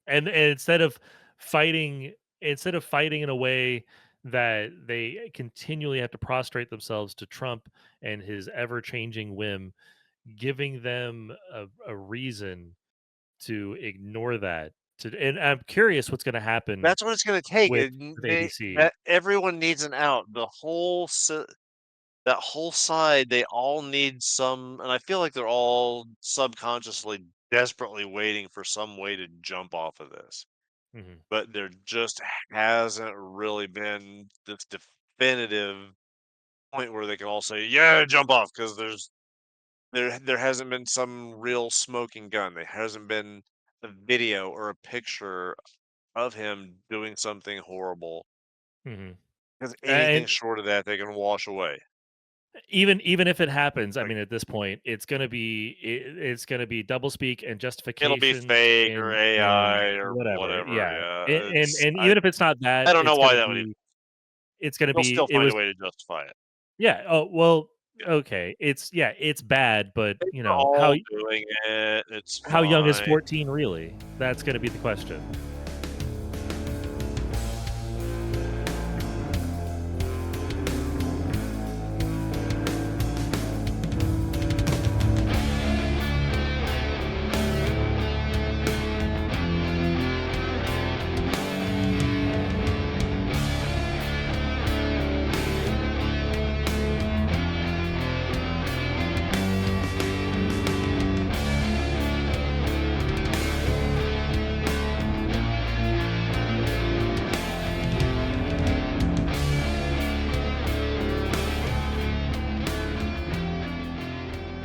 And instead of fighting in a way that they continually have to prostrate themselves to Trump and his ever-changing whim, giving them a reason to ignore that. And I'm curious what's going to happen That's what it's gonna take. with ABC. That everyone needs an out. That whole side, they all need some, and I feel like they're all subconsciously desperately waiting for some way to jump off of this. Mhm. but there just hasn't really been this definitive point where they can all say, "Yeah, jump off," because there hasn't been some real smoking gun. There hasn't been a video or a picture of him doing something horrible. Mhm. Because anything And short of that, they can wash away. even if it happens, I Like, mean, at this point, it's gonna be doublespeak and it'll be justifications fake or and AI or whatever. whatever, Yeah, yeah, it's and even if it's not that, I don't know why that would even it's gonna they'll be still it find a was way to justify it. yeah. Oh well, Yeah. okay. It's bad, but They were all doing it, it's how young is fine. 14 really? That's gonna be the question.